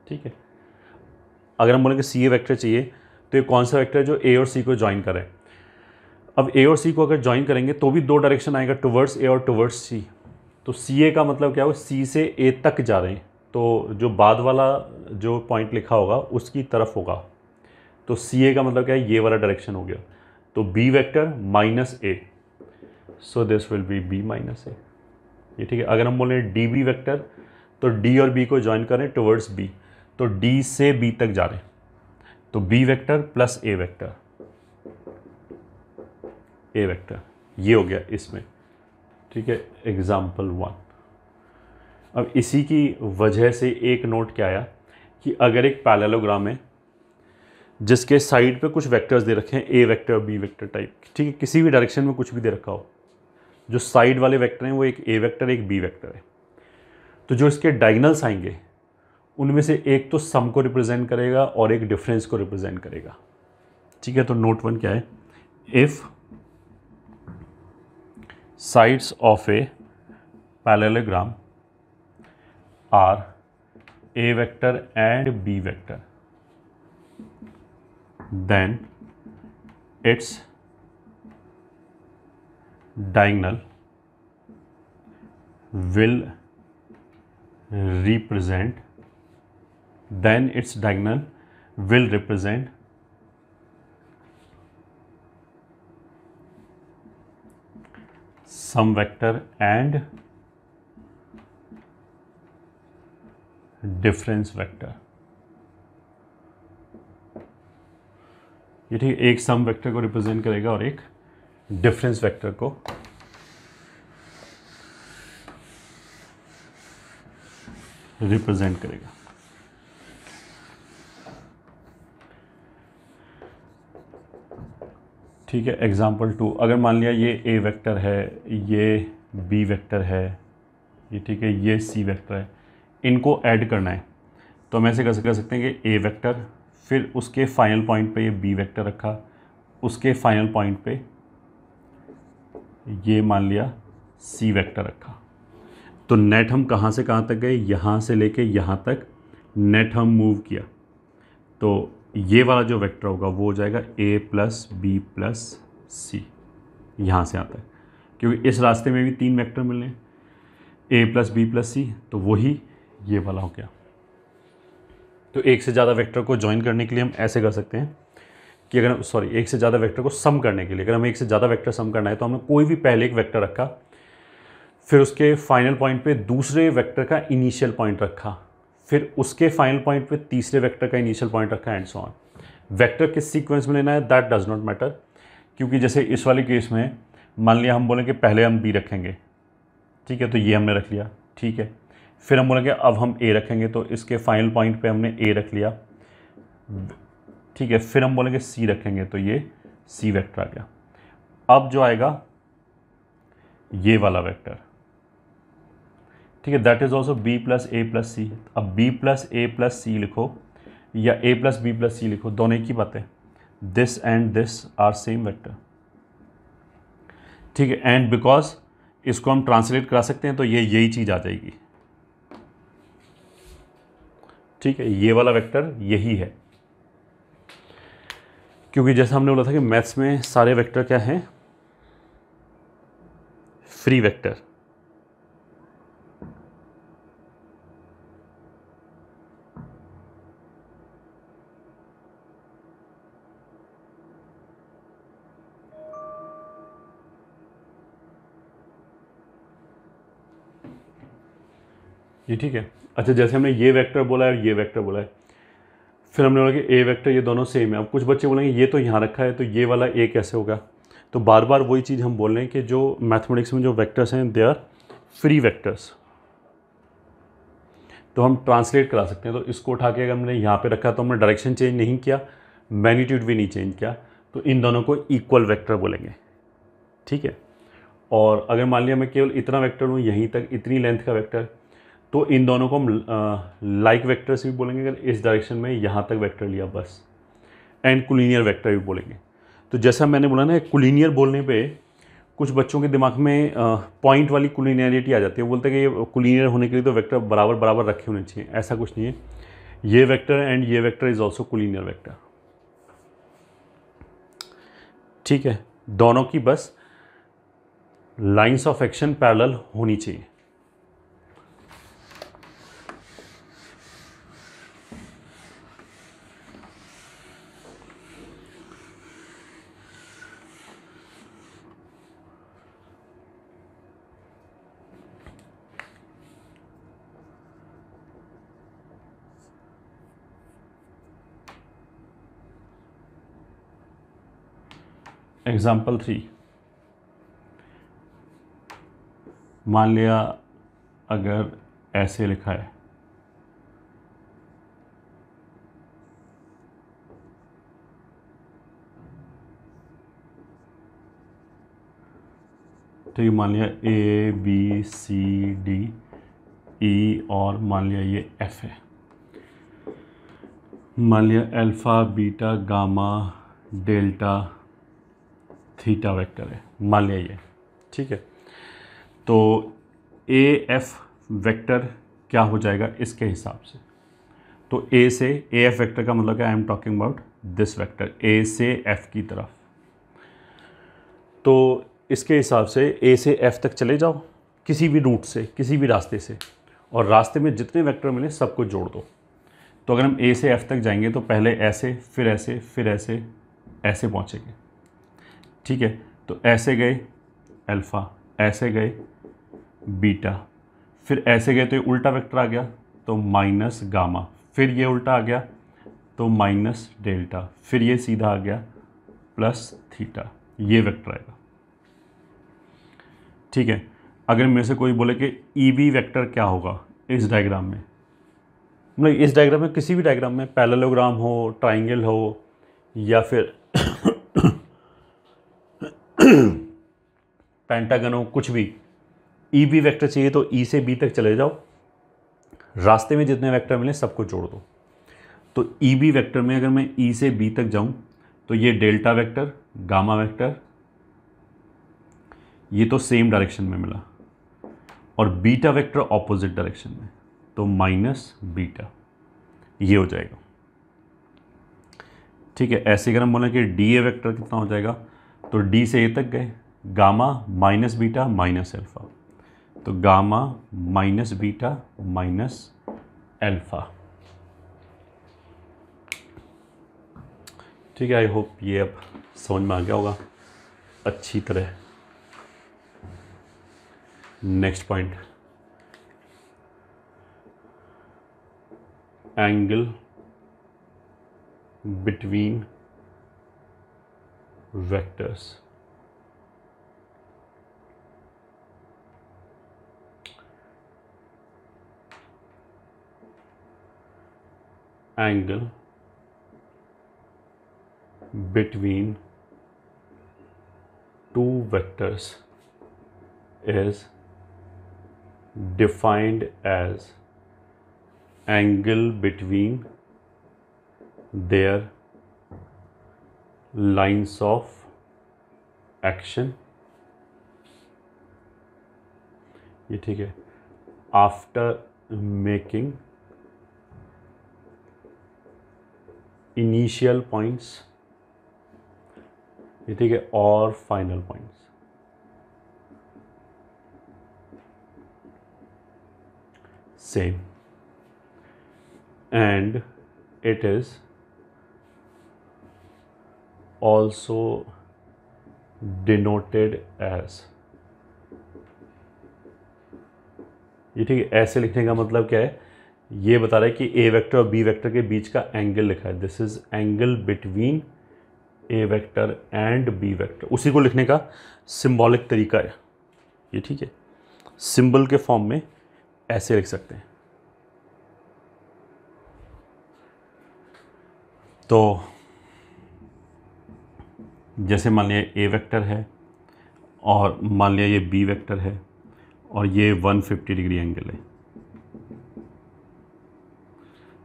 ठीक है। अगर हम बोलें कि सी ए वेक्टर चाहिए तो ये कौन सा वेक्टर है जो ए और सी को ज्वाइन करें। अब ए और सी को अगर ज्वाइन करेंगे तो भी दो डायरेक्शन आएगा, टुवर्ड्स ए और टुवर्ड्स सी। तो सी ए का मतलब क्या होगा, सी से ए तक जा रहे हैं, तो जो बाद वाला जो पॉइंट लिखा होगा उसकी तरफ होगा। तो सी ए का मतलब क्या है, ये वाला डायरेक्शन हो गया, तो B vector minus A, so this will be B minus A, ये ठीक है। अगर हम बोले डी बी वेक्टर तो डी और बी को ज्वाइन करें टुवर्ड्स बी, तो डी से बी तक जा रहे हैं, तो B vector plus A vector, A vector, ये हो गया इसमें, ठीक है। एग्जाम्पल 1। अब इसी की वजह से एक नोट क्या आया कि अगर एक पैरेललोग्राम है जिसके साइड पे कुछ वेक्टर्स दे रखे हैं, ए वेक्टर बी वेक्टर टाइप, ठीक है, किसी भी डायरेक्शन में कुछ भी दे रखा हो, जो साइड वाले वेक्टर हैं वो एक ए वेक्टर एक बी वेक्टर है, तो जो इसके डायगोनल्स आएंगे उनमें से एक तो सम को रिप्रेजेंट करेगा और एक डिफरेंस को रिप्रेजेंट करेगा, ठीक है। तो नोट 1 क्या है, if sides of a parallelogram are A vector and B vector, then its diagonal will represent some vector and difference vector। ये ठीक, एक सम वेक्टर को रिप्रेजेंट करेगा और एक डिफरेंस वेक्टर को रिप्रेजेंट करेगा। ठीक है, एग्जाम्पल 2, अगर मान लिया ये ए वेक्टर है, ये बी वेक्टर है, ये ठीक है, ये सी वेक्टर है, इनको ऐड करना है तो हम ऐसे कर सकते हैं कि ए वेक्टर, फिर उसके फाइनल पॉइंट पे ये बी वेक्टर रखा, उसके फाइनल पॉइंट पे ये मान लिया सी वेक्टर रखा, तो नेट हम कहाँ से कहाँ तक गए, यहाँ से लेके यहाँ तक नेट हम मूव किया, तो ये वाला जो वेक्टर होगा वो हो जाएगा ए प्लस बी प्लस सी, यहाँ से आता है क्योंकि इस रास्ते में भी 3 वेक्टर मिलने हैं, ए प्लस बी प्लस सी, तो वही ये वाला हो गया। तो एक से ज़्यादा वेक्टर को ज्वाइन करने के लिए हम ऐसे कर सकते हैं कि अगर एक से ज़्यादा वेक्टर को सम करने के लिए, अगर हमें एक से ज़्यादा वेक्टर सम करना है तो हमने कोई भी पहले एक वेक्टर रखा, फिर उसके फाइनल पॉइंट पे दूसरे वेक्टर का इनिशियल पॉइंट रखा, फिर उसके फाइनल पॉइंट पे तीसरे वेक्टर का इनिशियल पॉइंट रखा एंड सो ऑन। वेक्टर किस सीक्वेंस में लेना है दैट डज नॉट मैटर, क्योंकि जैसे इस वाले केस में मान लिया हम बोलें कि पहले हम बी रखेंगे, ठीक है, तो ये हमने रख लिया, ठीक है, फिर हम बोलेंगे अब हम ए रखेंगे, तो इसके फाइनल पॉइंट पे हमने ए रख लिया, ठीक है, फिर हम बोलेंगे सी रखेंगे, तो ये सी वेक्टर आ गया। अब जो आएगा ये वाला वेक्टर, ठीक है, that is also B plus A plus C. अब B plus A plus C लिखो या A plus B plus C लिखो, दोनों एक ही बात है, this and this are same vector, ठीक है, एंड बिकॉज इसको हम ट्रांसलेट करा सकते हैं तो ये यही चीज़ आ जाएगी, ठीक है, ये वाला वेक्टर यही है, क्योंकि जैसा हमने बोला था कि मैथ्स में सारे वेक्टर क्या हैं, फ्री वेक्टर। ये ठीक है, अच्छा, जैसे हमने ये वेक्टर बोला है और ये वेक्टर बोला है, फिर हमने बोला कि ए वेक्टर ये दोनों सेम है। अब कुछ बच्चे बोलेंगे ये तो यहाँ रखा है तो ये वाला ए कैसे होगा, तो बार बार वही चीज़ हम बोल रहे हैं कि जो मैथमेटिक्स में जो वेक्टर्स हैं दे आर फ्री वेक्टर्स, तो हम ट्रांसलेट करा सकते हैं। तो इसको उठा के अगर हमने यहाँ पे रखा तो हमने डायरेक्शन चेंज नहीं किया, मैग्नीट्यूड भी नहीं चेंज किया, तो इन दोनों को इक्वल वेक्टर बोलेंगे, ठीक है। और अगर मान लिया मैं केवल इतना वेक्टर हूँ यहीं तक, इतनी लेंथ का वेक्टर, तो इन दोनों को हम लाइक वेक्टर से भी बोलेंगे अगर इस डायरेक्शन में यहाँ तक वेक्टर लिया बस, एंड कोलिनियर वेक्टर भी बोलेंगे। तो जैसा मैंने बोला ना, कोलिनियर बोलने पे कुछ बच्चों के दिमाग में पॉइंट वाली कोलिनियरिटी आ जाती है, वो बोलते हैं कि ये कोलिनियर होने के लिए तो वेक्टर बराबर बराबर रखे होने चाहिए, ऐसा कुछ नहीं है, ये वेक्टर एंड ये vector is also collinear vector, ठीक है, दोनों की बस लाइंस ऑफ एक्शन पैरेलल होनी चाहिए। एग्जाम्पल 3, मान लिया अगर ऐसे लिखा है ठीक है, मान लिया A B C D E और मान लिया ये एफ है। मान लिया alpha beta gamma delta theta vector है, मान लिया ये। ठीक है, तो ए एफ वेक्टर क्या हो जाएगा इसके हिसाब से? तो ए से ए एफ वेक्टर का मतलब क्या, I am talking about this vector A से एफ की तरफ। तो इसके हिसाब से ए से एफ तक चले जाओ किसी भी रूट से, किसी भी रास्ते से, और रास्ते में जितने वेक्टर मिले सबको जोड़ दो। तो अगर हम ए से एफ तक जाएंगे तो पहले ऐसे, फिर ऐसे, फिर ऐसे, ऐसे पहुँचेंगे। ठीक है, तो ऐसे गए अल्फ़ा, ऐसे गए बीटा, फिर ऐसे गए तो ये उल्टा वेक्टर आ गया तो माइनस गामा, फिर ये उल्टा आ गया तो माइनस डेल्टा, फिर ये सीधा आ गया प्लस थीटा, ये वेक्टर आएगा। ठीक है, अगर मेरे से कोई बोले कि ई बी वेक्टर क्या होगा इस डायग्राम में, मतलब इस डायग्राम में, किसी भी डायग्राम में, पैरेललोग्राम हो, ट्राइंगल हो, या फिर पेंटागन हो, कुछ भी, ई बी वेक्टर चाहिए तो ई से बी तक चले जाओ, रास्ते में जितने वेक्टर मिले सबको जोड़ दो। तो ई बी वेक्टर में अगर मैं ई से बी तक जाऊं तो ये डेल्टा वेक्टर, गामा वेक्टर, ये तो सेम डायरेक्शन में मिला, और बीटा वेक्टर ऑपोजिट डायरेक्शन में, तो माइनस बीटा, ये हो जाएगा। ठीक है, ऐसे अगर हम बोलें कि डी ए वेक्टर कितना हो जाएगा, तो डी से ए तक गए, gamma minus beta minus alpha, तो gamma minus beta minus alpha. ठीक है, आई होप ये अब समझ में आ गया होगा अच्छी तरह। Next point, angle between vectors. Angle between two vectors is defined as angle between their lines of action। ये ठीक है, after making initial points, ये ठीक है, और final points. Same, and it is also denoted as, ये ठीक है, ऐसे लिखने का मतलब क्या है, ये बता रहा है कि ए वेक्टर और बी वेक्टर के बीच का एंगल लिखा है, this is angle between A vector and B vector, उसी को लिखने का सिंबॉलिक तरीका है ये। ठीक है, सिंबल के फॉर्म में ऐसे लिख सकते हैं। तो जैसे मान लिया ए वेक्टर है और मान लिया ये बी वेक्टर है और ये 150 डिग्री एंगल है,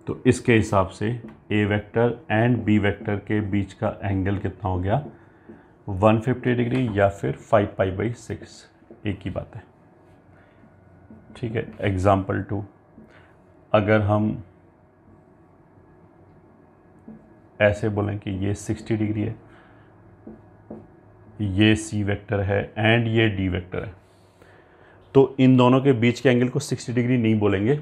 तो इसके हिसाब से ए वेक्टर एंड बी वेक्टर के बीच का एंगल कितना हो गया, 150 डिग्री या फिर 5π/6, एक ही बात है। ठीक है, एग्जाम्पल 2, अगर हम ऐसे बोलें कि ये 60 डिग्री है, ये सी वेक्टर है एंड ये डी वेक्टर है, तो इन दोनों के बीच के एंगल को 60 डिग्री नहीं बोलेंगे,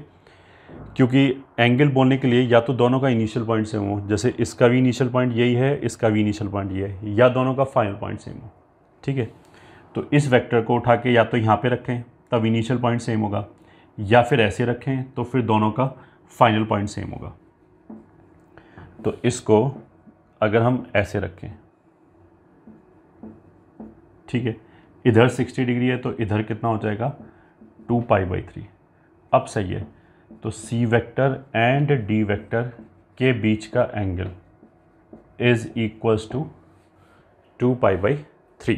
क्योंकि एंगल बोलने के लिए या तो दोनों का इनिशियल पॉइंट सेम हो, जैसे इसका भी इनिशियल पॉइंट यही है, इसका भी इनिशियल पॉइंट ये है, या दोनों का फाइनल पॉइंट सेम हो। ठीक है, तो इस वेक्टर को उठा के या तो यहाँ पे रखें तब इनिशियल पॉइंट सेम होगा, या फिर ऐसे रखें तो फिर दोनों का फाइनल पॉइंट सेम होगा। तो इसको अगर हम ऐसे रखें, ठीक है, इधर 60 डिग्री है तो इधर कितना हो जाएगा, 2π/3। अब सही है, तो C vector and D vector के बीच का एंगल इज इक्वल्स टू 2π/3।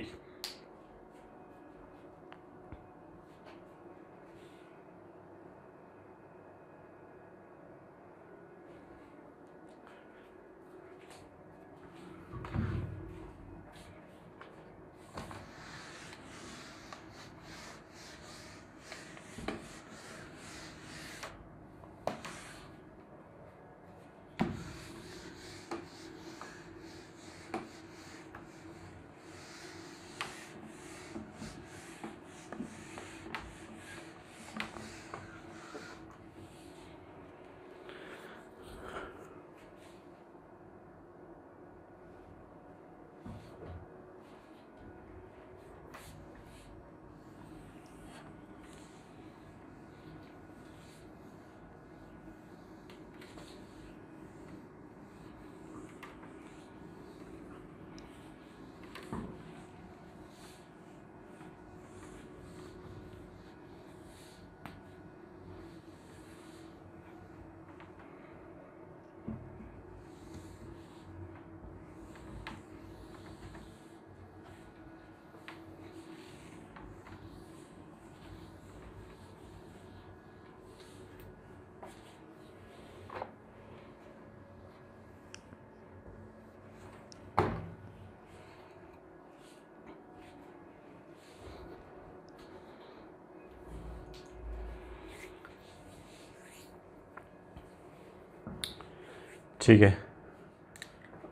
ठीक है,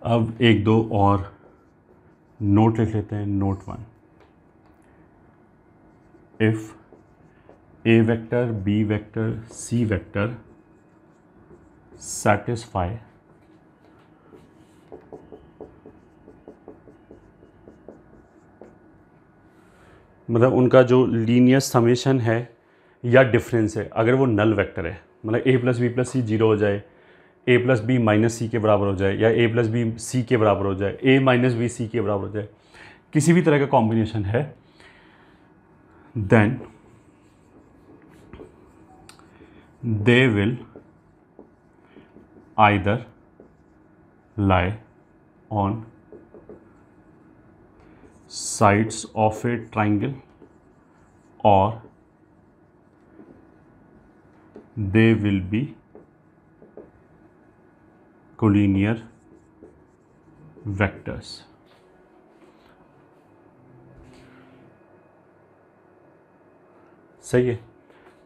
अब एक दो और नोट लिख लेते हैं। Note 1, if A vector B vector C vector satisfy मतलब उनका जो लीनियर समेशन है या डिफरेंस है, अगर वो नल वेक्टर है, मतलब a plus B plus C zero हो जाए, a plus B minus C के बराबर हो जाए, या a प्लस बी सी के बराबर हो जाए, a माइनस बी सी के बराबर हो जाए, किसी भी तरह का कॉम्बिनेशन है, then they will either lie on sides of a triangle or they will be collinear vectors। सही है,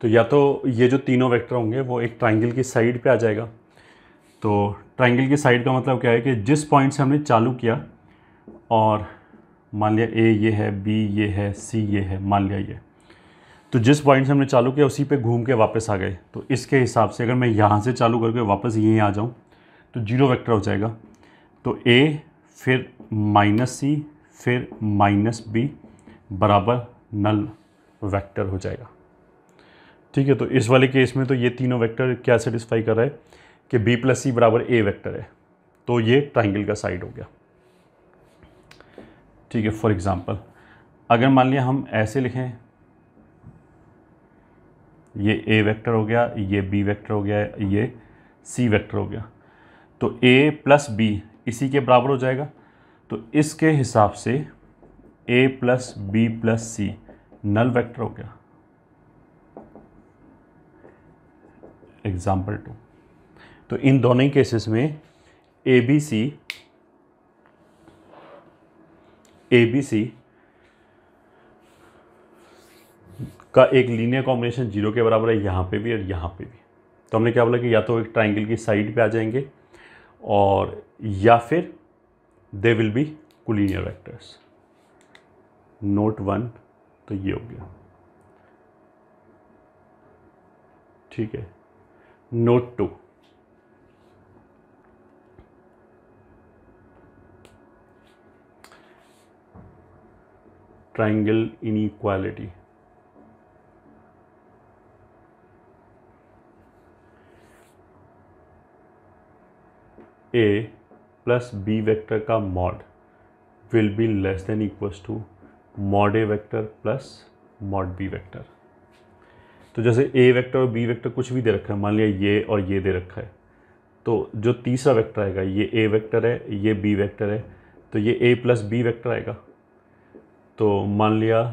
तो या तो ये जो तीनों वेक्टर होंगे वो एक ट्राइंगल की साइड पे आ जाएगा। तो ट्राइंगल की साइड का मतलब क्या है कि जिस पॉइंट से हमने चालू किया और मान लिया ए ये है, बी ये है, सी ये है, मान लिया ये, तो जिस पॉइंट से हमने चालू किया उसी पे घूम के वापस आ गए, तो इसके हिसाब से अगर मैं यहाँ से चालू करके वापस यहीं आ जाऊँ तो जीरो वेक्टर हो जाएगा। तो ए फिर माइनस सी फिर माइनस बी बराबर नल वेक्टर हो जाएगा। ठीक है, तो इस वाले केस में तो ये तीनों वेक्टर क्या सेटिस्फाई कर रहा है कि b प्लस सी बराबर ए वेक्टर है, तो ये ट्राइंगल का साइड हो गया। ठीक है, फॉर एग्जांपल अगर मान लिया हम ऐसे लिखें, ये a वेक्टर हो गया, ये b वेक्टर हो गया, ये c वेक्टर हो गया, तो a प्लस बी इसी के बराबर हो जाएगा। तो इसके हिसाब से a plus B plus C null vector हो गया। एग्जाम्पल 2, तो इन दोनों ही केसेस में ए बी सी का एक लीनियर कॉम्बिनेशन जीरो के बराबर है, यहाँ पे भी और यहाँ पे भी। तो हमने क्या बोला कि या तो एक ट्राइंगल की साइड पे आ जाएंगे और या फिर they will be collinear vectors. Note 1 तो ये हो गया। ठीक है, note 2, triangle inequality. A plus B vector का mod will be less than equals to mod A vector plus mod B vector. तो जैसे ए वेक्टर और बी वेक्टर कुछ भी दे रखा है, मान लिया ये और ये दे रखा है, तो जो तीसरा वेक्टर आएगा ये ए वेक्टर है, ये बी वेक्टर है, तो ये ए प्लस बी वेक्टर आएगा। तो मान लिया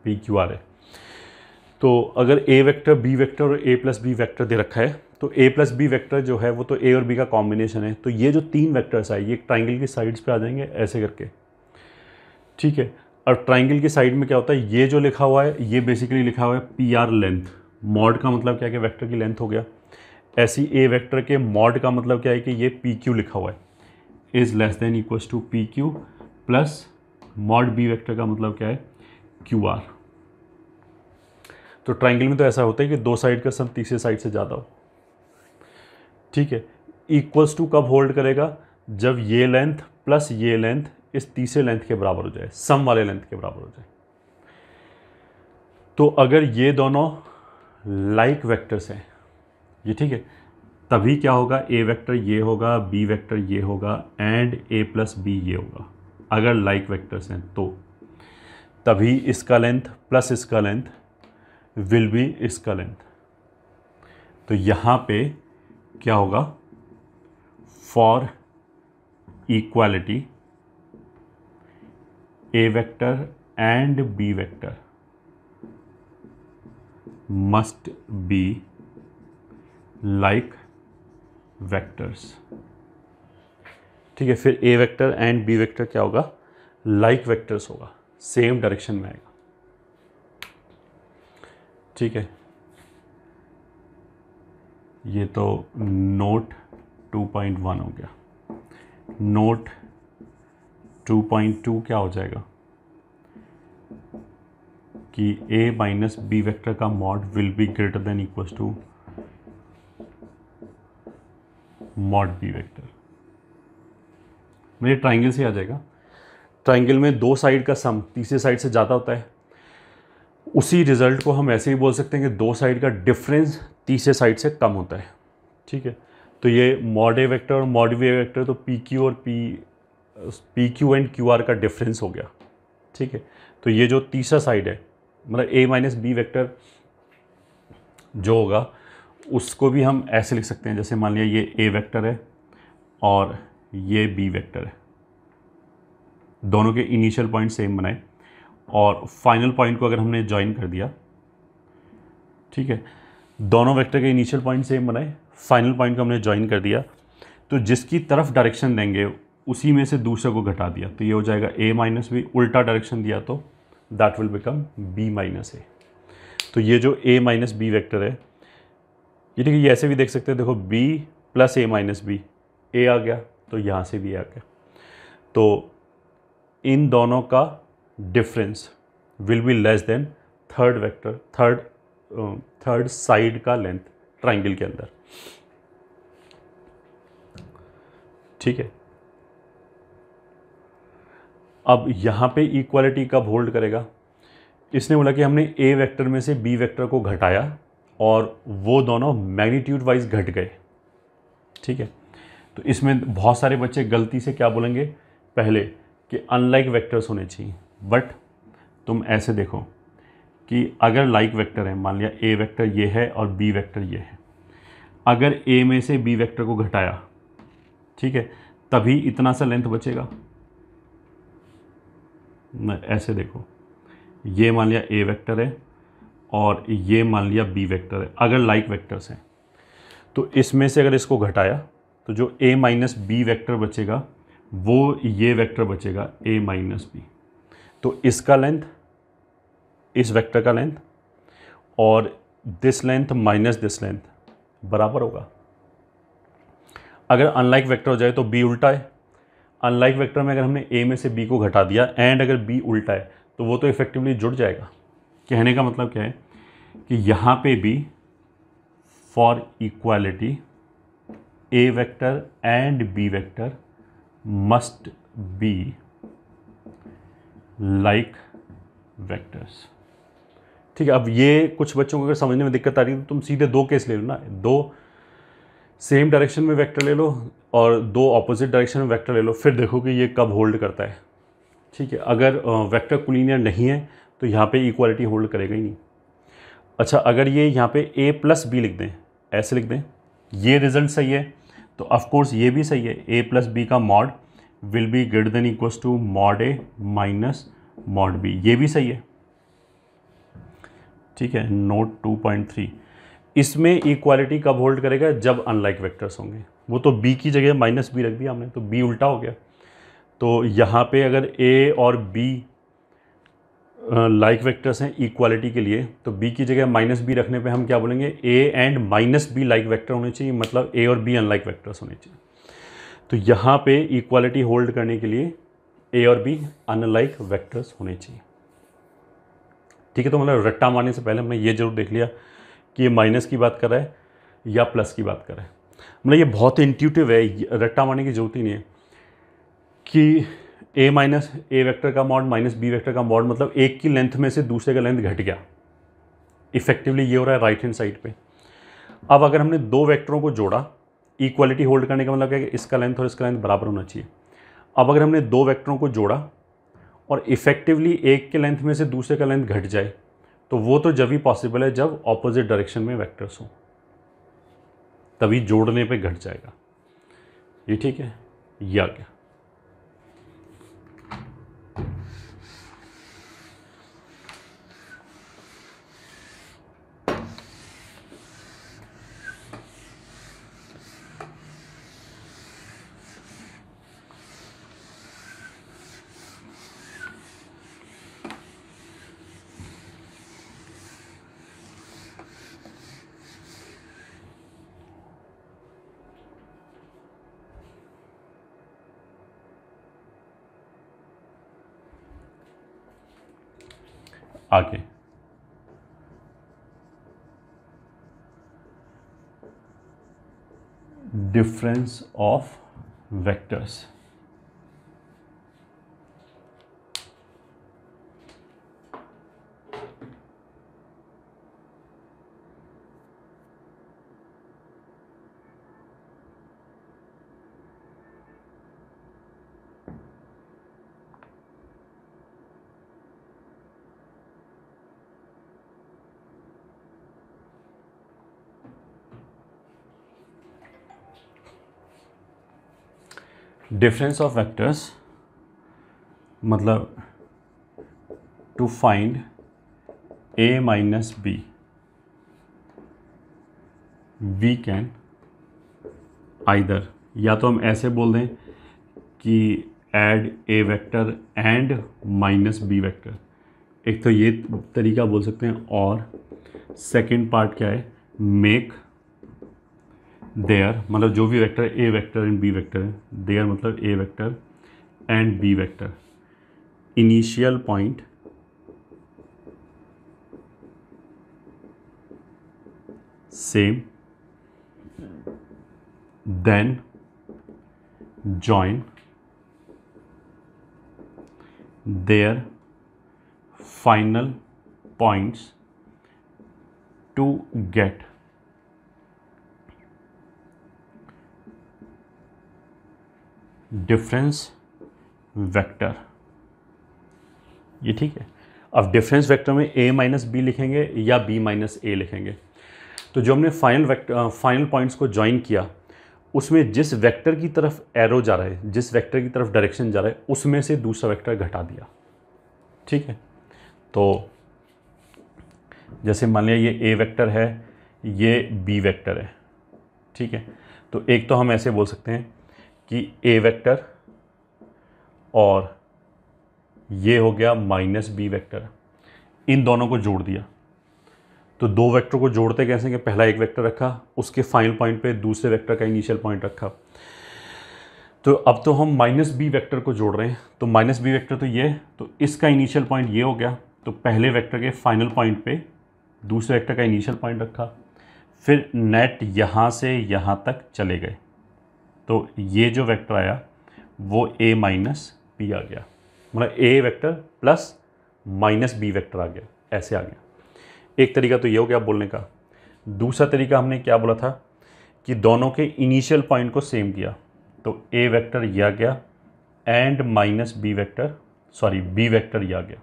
पी क्यू आर है, तो अगर ए वेक्टर बी वेक्टर और ए प्लस बी वेक्टर दे रखा है, तो ए प्लस बी वेक्टर जो है वो तो ए और बी का कॉम्बिनेशन है। तो ये जो तीन वेक्टर्स आए ये ट्राइंगल की साइड्स पे आ जाएंगे ऐसे करके। ठीक है, और ट्राइंगल की साइड में क्या होता है, ये जो लिखा हुआ है ये बेसिकली लिखा हुआ है पी आर लेंथ। मॉड का मतलब क्या है कि वेक्टर की लेंथ हो गया। ऐसी ए वेक्टर के मॉड का मतलब क्या है कि ये पी क्यू लिखा हुआ है, is less than equals to P Q plus mod B vector का मतलब क्या है क्यू आर। तो ट्राइंगल में तो ऐसा होता है कि दो साइड का सम तीसरे साइड से ज़्यादा हो। ठीक है, इक्वल्स टू कब होल्ड करेगा, जब ये लेंथ प्लस ये लेंथ इस तीसरे लेंथ के बराबर हो जाए, सम वाले लेंथ के बराबर हो जाए। तो अगर ये दोनों लाइक वेक्टर्स हैं ये, ठीक है, तभी क्या होगा, ए वेक्टर ये होगा, बी वेक्टर ये होगा एंड ए प्लस बी ये होगा। अगर लाइक वेक्टर्स हैं तो तभी इसका लेंथ प्लस इसका लेंथ विल बी इसका लेंथ। तो यहाँ पे क्या होगा, for equality A vector and B vector must be like vectors. ठीक है, फिर A vector and B vector क्या होगा, लाइक वेक्टर्स होगा, सेम डायरेक्शन में आएगा। ठीक है, ये तो नोट 2.1 हो गया। नोट 2.2 क्या हो जाएगा कि a माइनस बी वेक्टर का mod will be greater than equals to mod B vector. मेरे ट्राइंगल से आ जाएगा। ट्राइंगल में दो साइड का सम तीसरी साइड से ज़्यादा होता है। उसी रिजल्ट को हम ऐसे ही बोल सकते हैं कि दो साइड का डिफरेंस तीसरे साइड से कम होता है। ठीक है, तो ये मॉड ए वेक्टर और मॉड बी वेक्टर, तो पी क्यू और P Q and Q R का डिफरेंस हो गया। ठीक है, तो ये जो तीसरा साइड है, मतलब ए माइनस बी वेक्टर जो होगा उसको भी हम ऐसे लिख सकते हैं, जैसे मान लिया ये ए वेक्टर है और ये बी वेक्टर है, दोनों के इनिशियल पॉइंट सेम बनाए और फाइनल पॉइंट को अगर हमने ज्वाइन कर दिया, ठीक है, दोनों वेक्टर के इनिशियल पॉइंट सेम बनाए, फाइनल पॉइंट को हमने ज्वाइन कर दिया, तो जिसकी तरफ डायरेक्शन देंगे उसी में से दूसरे को घटा दिया, तो ये हो जाएगा a माइनस बी। उल्टा डायरेक्शन दिया तो that will become b minus A. तो ये जो a माइनस बी वेक्टर है, ये ठीक है, ये ऐसे भी देख सकते हैं, देखो b plus a minus B, a आ गया तो यहाँ से भी आ गया, तो इन दोनों का difference will be less then third vector, third side का लेंथ ट्राइंगल के अंदर। ठीक है, अब यहाँ पे इक्वालिटी कब होल्ड करेगा? इसने बोला कि हमने ए वेक्टर में से बी वेक्टर को घटाया और वो दोनों मैग्नीट्यूड वाइज घट गए। ठीक है, तो इसमें बहुत सारे बच्चे गलती से क्या बोलेंगे पहले कि अनलाइक वेक्टर्स होने चाहिए, बट तुम ऐसे देखो कि अगर लाइक वेक्टर है, मान लिया ए वेक्टर ये है और बी वेक्टर ये है, अगर ए में से बी वेक्टर को घटाया, ठीक है, तभी इतना सा लेंथ बचेगा। ऐसे देखो, ये मान लिया ए वेक्टर है और ये मान लिया बी वेक्टर है, अगर लाइक वेक्टर्स हैं, तो इसमें से अगर इसको घटाया तो जो ए माइनस बी वेक्टर बचेगा वो ये वेक्टर बचेगा ए माइनस बी। तो इसका लेंथ, इस वेक्टर का लेंथ और this length minus this length बराबर होगा। अगर अनलाइक वेक्टर हो जाए तो बी उल्टा है। अनलाइक वेक्टर में अगर हमने ए में से बी को घटा दिया एंड अगर बी उल्टा है तो वो तो इफेक्टिवली जुड़ जाएगा। कहने का मतलब क्या है कि यहाँ पे भी for equality A vector and B vector must be like vectors. ठीक है, अब ये कुछ बच्चों को अगर समझने में दिक्कत आ रही है तो तुम सीधे दो केस ले लो ना, दो सेम डायरेक्शन में वेक्टर ले लो और दो ऑपोजिट डायरेक्शन में वेक्टर ले लो, फिर देखो कि ये कब होल्ड करता है। ठीक है, अगर वेक्टर कोलिनियर नहीं है तो यहाँ पे इक्वालिटी होल्ड करेगा ही नहीं। अच्छा, अगर ये यहाँ पे a प्लस बी लिख दें, ऐसे लिख दें, ये रिजल्ट सही है तो ऑफकोर्स ये भी सही है, a प्लस बी का mod will be greater than equals to mod A minus mod B, ये भी सही है। ठीक है, नोट 2.3, इसमें इक्वालिटी कब होल्ड करेगा? जब अनलाइक वेक्टर्स होंगे। वो तो b की जगह माइनस बी रख दिया हमने, तो b उल्टा हो गया। तो यहाँ पे अगर a और b लाइक वेक्टर्स हैं इक्वालिटी के लिए, तो b की जगह माइनस बी रखने पे हम क्या बोलेंगे, a and minus be like vector होने चाहिए, मतलब a और b अनलाइक वेक्टर्स होने चाहिए। तो यहाँ पे इक्वालिटी होल्ड करने के लिए a और b अनलाइक वेक्टर्स होने चाहिए। ठीक है, तो मतलब रट्टा मारने से पहले हमने ये जरूर देख लिया कि ये माइनस की बात कर रहा है या प्लस की बात कर रहा है। मतलब ये बहुत इंट्यूटिव है, रट्टा मारने की जरूरत ही नहीं है कि ए माइनस ए वेक्टर का मॉड माइनस बी वेक्टर का मॉड, मतलब एक की लेंथ में से दूसरे का लेंथ घट गया। इफेक्टिवली ये हो रहा है राइट हैंड साइड पे। अब अगर हमने दो वेक्टरों को जोड़ा, इक्वालिटी होल्ड करने का मतलब क्या है कि इसका लेंथ और इसका लेंथ बराबर होना चाहिए। अब अगर हमने दो वेक्टरों को जोड़ा और इफेक्टिवली एक के लेंथ में से दूसरे का लेंथ घट जाए, तो वो तो जब ही पॉसिबल है जब ऑपोजिट डायरेक्शन में वेक्टर्स हो, तभी जोड़ने पे घट जाएगा। ये ठीक है, ये आ गया। आगे। Difference of vectors. Difference of vectors मतलब to find a minus b, we can either, या तो हम ऐसे बोल दें कि add a vector and minus B vector, एक तो ये तरीका बोल सकते हैं, और सेकंड पार्ट क्या है, मेक देयर, मतलब जो भी vector A vector and B vector है, देयर मतलब a vector and B vector initial point same, then join their final points to get difference vector. ये ठीक है। अब डिफरेंस वेक्टर में a माइनस बी लिखेंगे या b माइनस ए लिखेंगे। तो जो हमने फाइनल पॉइंट्स को ज्वाइन किया, उसमें जिस वेक्टर की तरफ एरो जा रहा है, जिस वेक्टर की तरफ डायरेक्शन जा रहा है, उसमें से दूसरा वेक्टर घटा दिया। ठीक है। तो जैसे मान लिया ये ए वेक्टर है, ये बी वेक्टर है। ठीक है। तो एक तो हम ऐसे बोल सकते हैं कि ए वेक्टर और ये हो गया माइनस बी वेक्टर, इन दोनों को जोड़ दिया। तो दो वेक्टर को जोड़ते कैसे कि पहला एक वेक्टर रखा, उसके फाइनल पॉइंट पे दूसरे वेक्टर का इनिशियल पॉइंट रखा। तो अब तो हम माइनस बी वेक्टर को जोड़ रहे हैं, तो माइनस बी वेक्टर तो ये, तो इसका इनिशियल पॉइंट ये हो गया। तो पहले वेक्टर के फाइनल पॉइंट पे दूसरे वेक्टर का इनिशियल पॉइंट रखा, फिर नेट यहाँ से यहाँ तक चले गए। तो ये जो वेक्टर आया वो ए माइनस बी आ गया, मतलब a vector plus minus B vector आ गया, ऐसे आ गया। एक तरीका तो ये हो गया बोलने का। दूसरा तरीका हमने क्या बोला था कि दोनों के इनिशियल पॉइंट को सेम किया। तो ए वेक्टर ये आ गया and minus B vector, sorry B vector ये आ गया,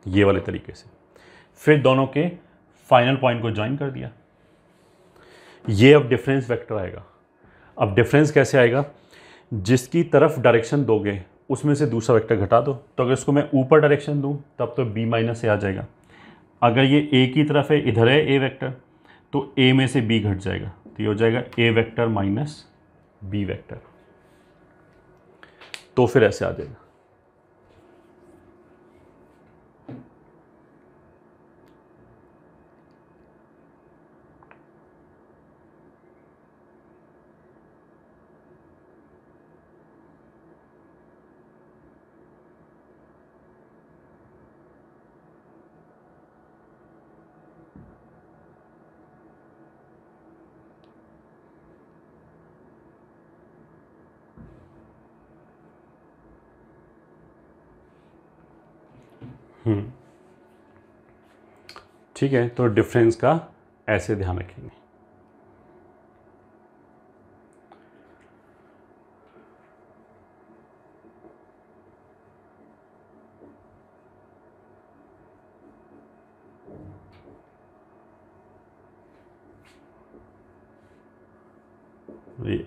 ये वाले तरीके से। फिर दोनों के फाइनल पॉइंट को ज्वाइन कर दिया। ये अब डिफरेंस वेक्टर आएगा। अब डिफरेंस कैसे आएगा, जिसकी तरफ डायरेक्शन दोगे उसमें से दूसरा वेक्टर घटा दो। तो अगर इसको मैं ऊपर डायरेक्शन दूं तब तो बी माइनस ए आ जाएगा। अगर ये ए की तरफ है, इधर है ए वेक्टर, तो ए में से बी घट जाएगा, तो ये हो जाएगा ए वेक्टर माइनस बी वेक्टर। तो फिर ऐसे आ जाएगा। ठीक है। तो डिफरेंस का ऐसे ध्यान रखेंगे।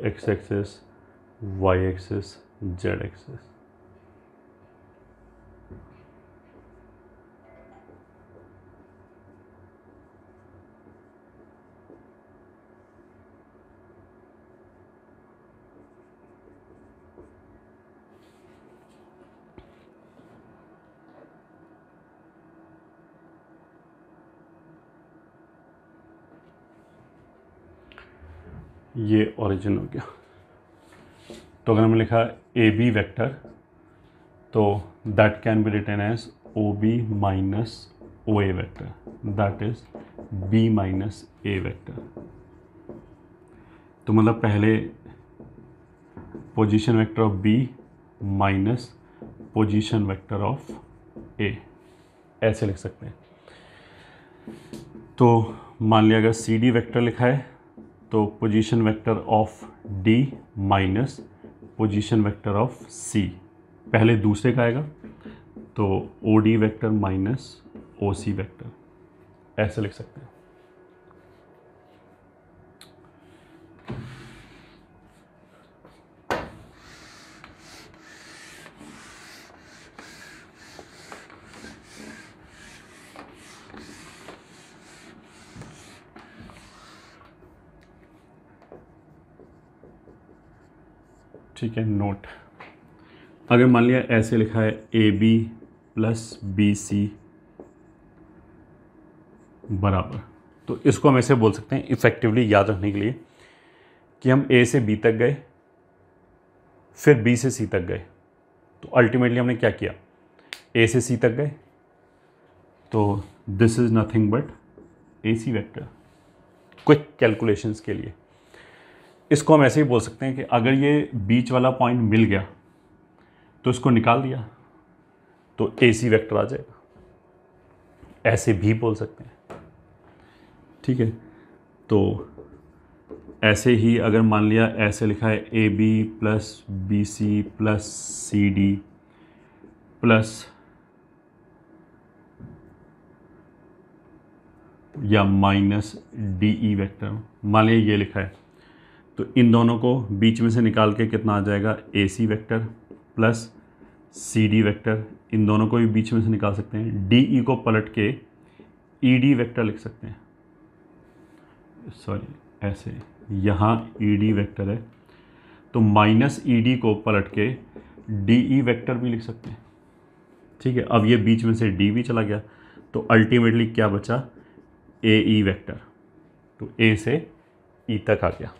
X axis, y axis, z axis. ये ओरिजिन हो गया। तो अगर हमने लिखा ए बी वेक्टर, तो that can be written as o b minus o a vector, that is b minus A vector. तो मतलब पहले position vector of b minus position vector of a, ऐसे लिख सकते हैं। तो मान लिया अगर सी डी वेक्टर लिखा है तो position vector of d minus position vector of c, पहले दूसरे का आएगा तो o d vector minus o c vector, ऐसे लिख सकते हैं। ठीक है, नोट। अगर मान लिया ऐसे लिखा है A B plus B C बराबर, तो इसको हम ऐसे बोल सकते हैं इफेक्टिवली याद रखने के लिए कि हम ए से बी तक गए, फिर बी से सी तक गए। तो अल्टीमेटली हमने क्या किया, ए से सी तक गए, तो this is nothing but A C vector. Quick calculations के लिए इसको हम ऐसे ही बोल सकते हैं कि अगर ये बीच वाला पॉइंट मिल गया तो इसको निकाल दिया तो ए सी वेक्टर आ जाएगा, ऐसे भी बोल सकते हैं। ठीक है, तो ऐसे ही अगर मान लिया ऐसे लिखा है A B plus B C plus C D plus या माइनस डी ई वेक्टर, मान लिया ये लिखा है, तो इन दोनों को बीच में से निकाल के कितना आ जाएगा, a C vector plus C d vector, इन दोनों को भी बीच में से निकाल सकते हैं। डी ई को पलट के ई डी वेक्टर लिख सकते हैं, सॉरी ऐसे, यहाँ ई डी वेक्टर है तो माइनस ई डी को पलट के डी ई वेक्टर भी लिख सकते हैं। ठीक है, अब ये बीच में से डी भी चला गया तो अल्टीमेटली क्या बचा, ए ई वेक्टर, तो ए से ई तक आ गया।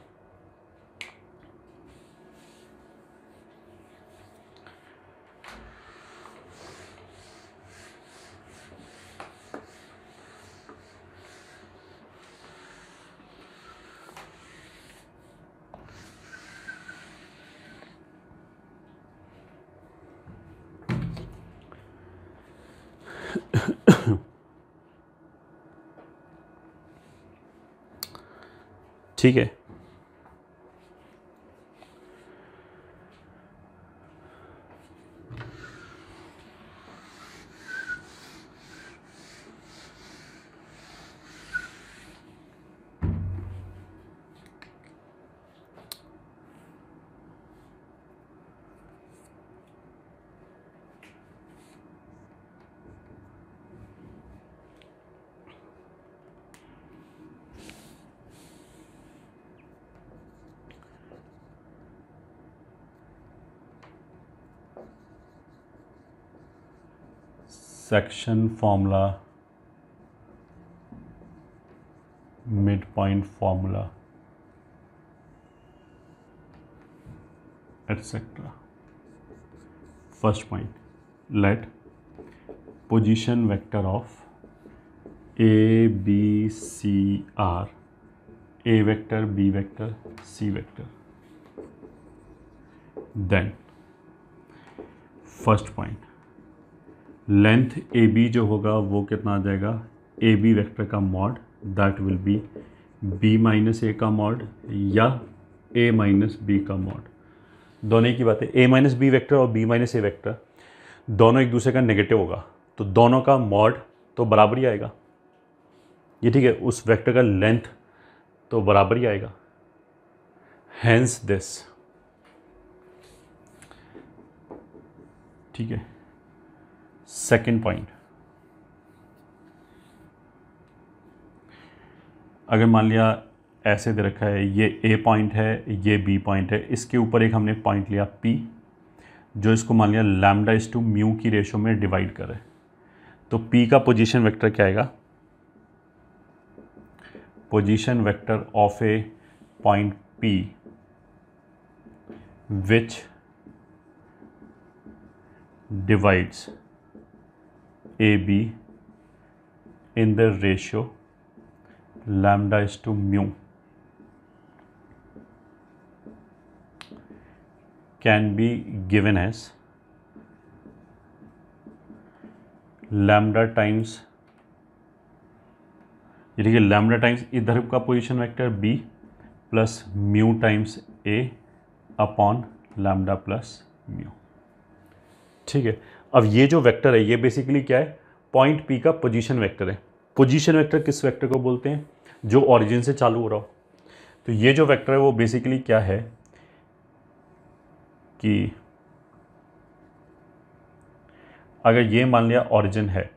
ठीक है, section formula, mid point formula etcetera. First point, let position vector of a B c are A vector B vector C vector, then first point, length a b जो होगा वो कितना आ जाएगा, ए बी वेक्टर का mod, that will be B minus a का mod या a minus b का मॉड। दोनों की बात है, ए माइनस बी वेक्टर और बी माइनस ए वेक्टर दोनों एक दूसरे का नेगेटिव होगा तो दोनों का मॉड तो बराबर ही आएगा। ये ठीक है, उस वेक्टर का लेंथ तो बराबर ही आएगा, हैंस दिस। ठीक है, सेकेंड पॉइंट, अगर मान लिया ऐसे दे रखा है, ये ए पॉइंट है, ये बी पॉइंट है, इसके ऊपर एक हमने पॉइंट लिया पी, जो इसको मान लिया लैम्डा इज टू म्यू की रेशो में डिवाइड करे, तो पी का पोजीशन वेक्टर क्या आएगा, position vector of A point P which divides AB in the ratio lambda is to mu can be given as lambda times, ये देखिए lambda times इधर का position vector B plus mu times A upon lambda plus mu. ठीक है, अब ये जो vector है ये बेसिकली क्या है, पॉइंट P का पोजीशन वेक्टर है। पोजीशन वेक्टर किस वेक्टर को बोलते हैं, जो ओरिजिन से चालू हो रहा हो। तो ये जो वेक्टर है वो बेसिकली क्या है कि अगर ये मान लिया ओरिजिन है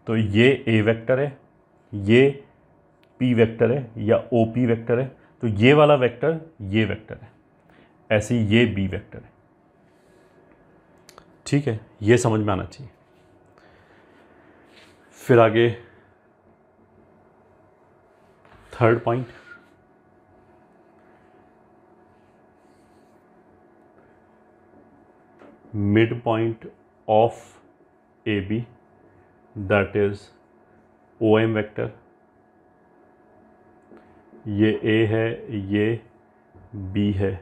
तो ये A वेक्टर है, ये P वेक्टर है या OP वेक्टर है, तो ये वाला वेक्टर ये वेक्टर है, ऐसे ही ये B वेक्टर है। ठीक है, ये समझ में आना चाहिए। फिर आगे third point, mid point of AB that is OM vector. ये A है, ये B है,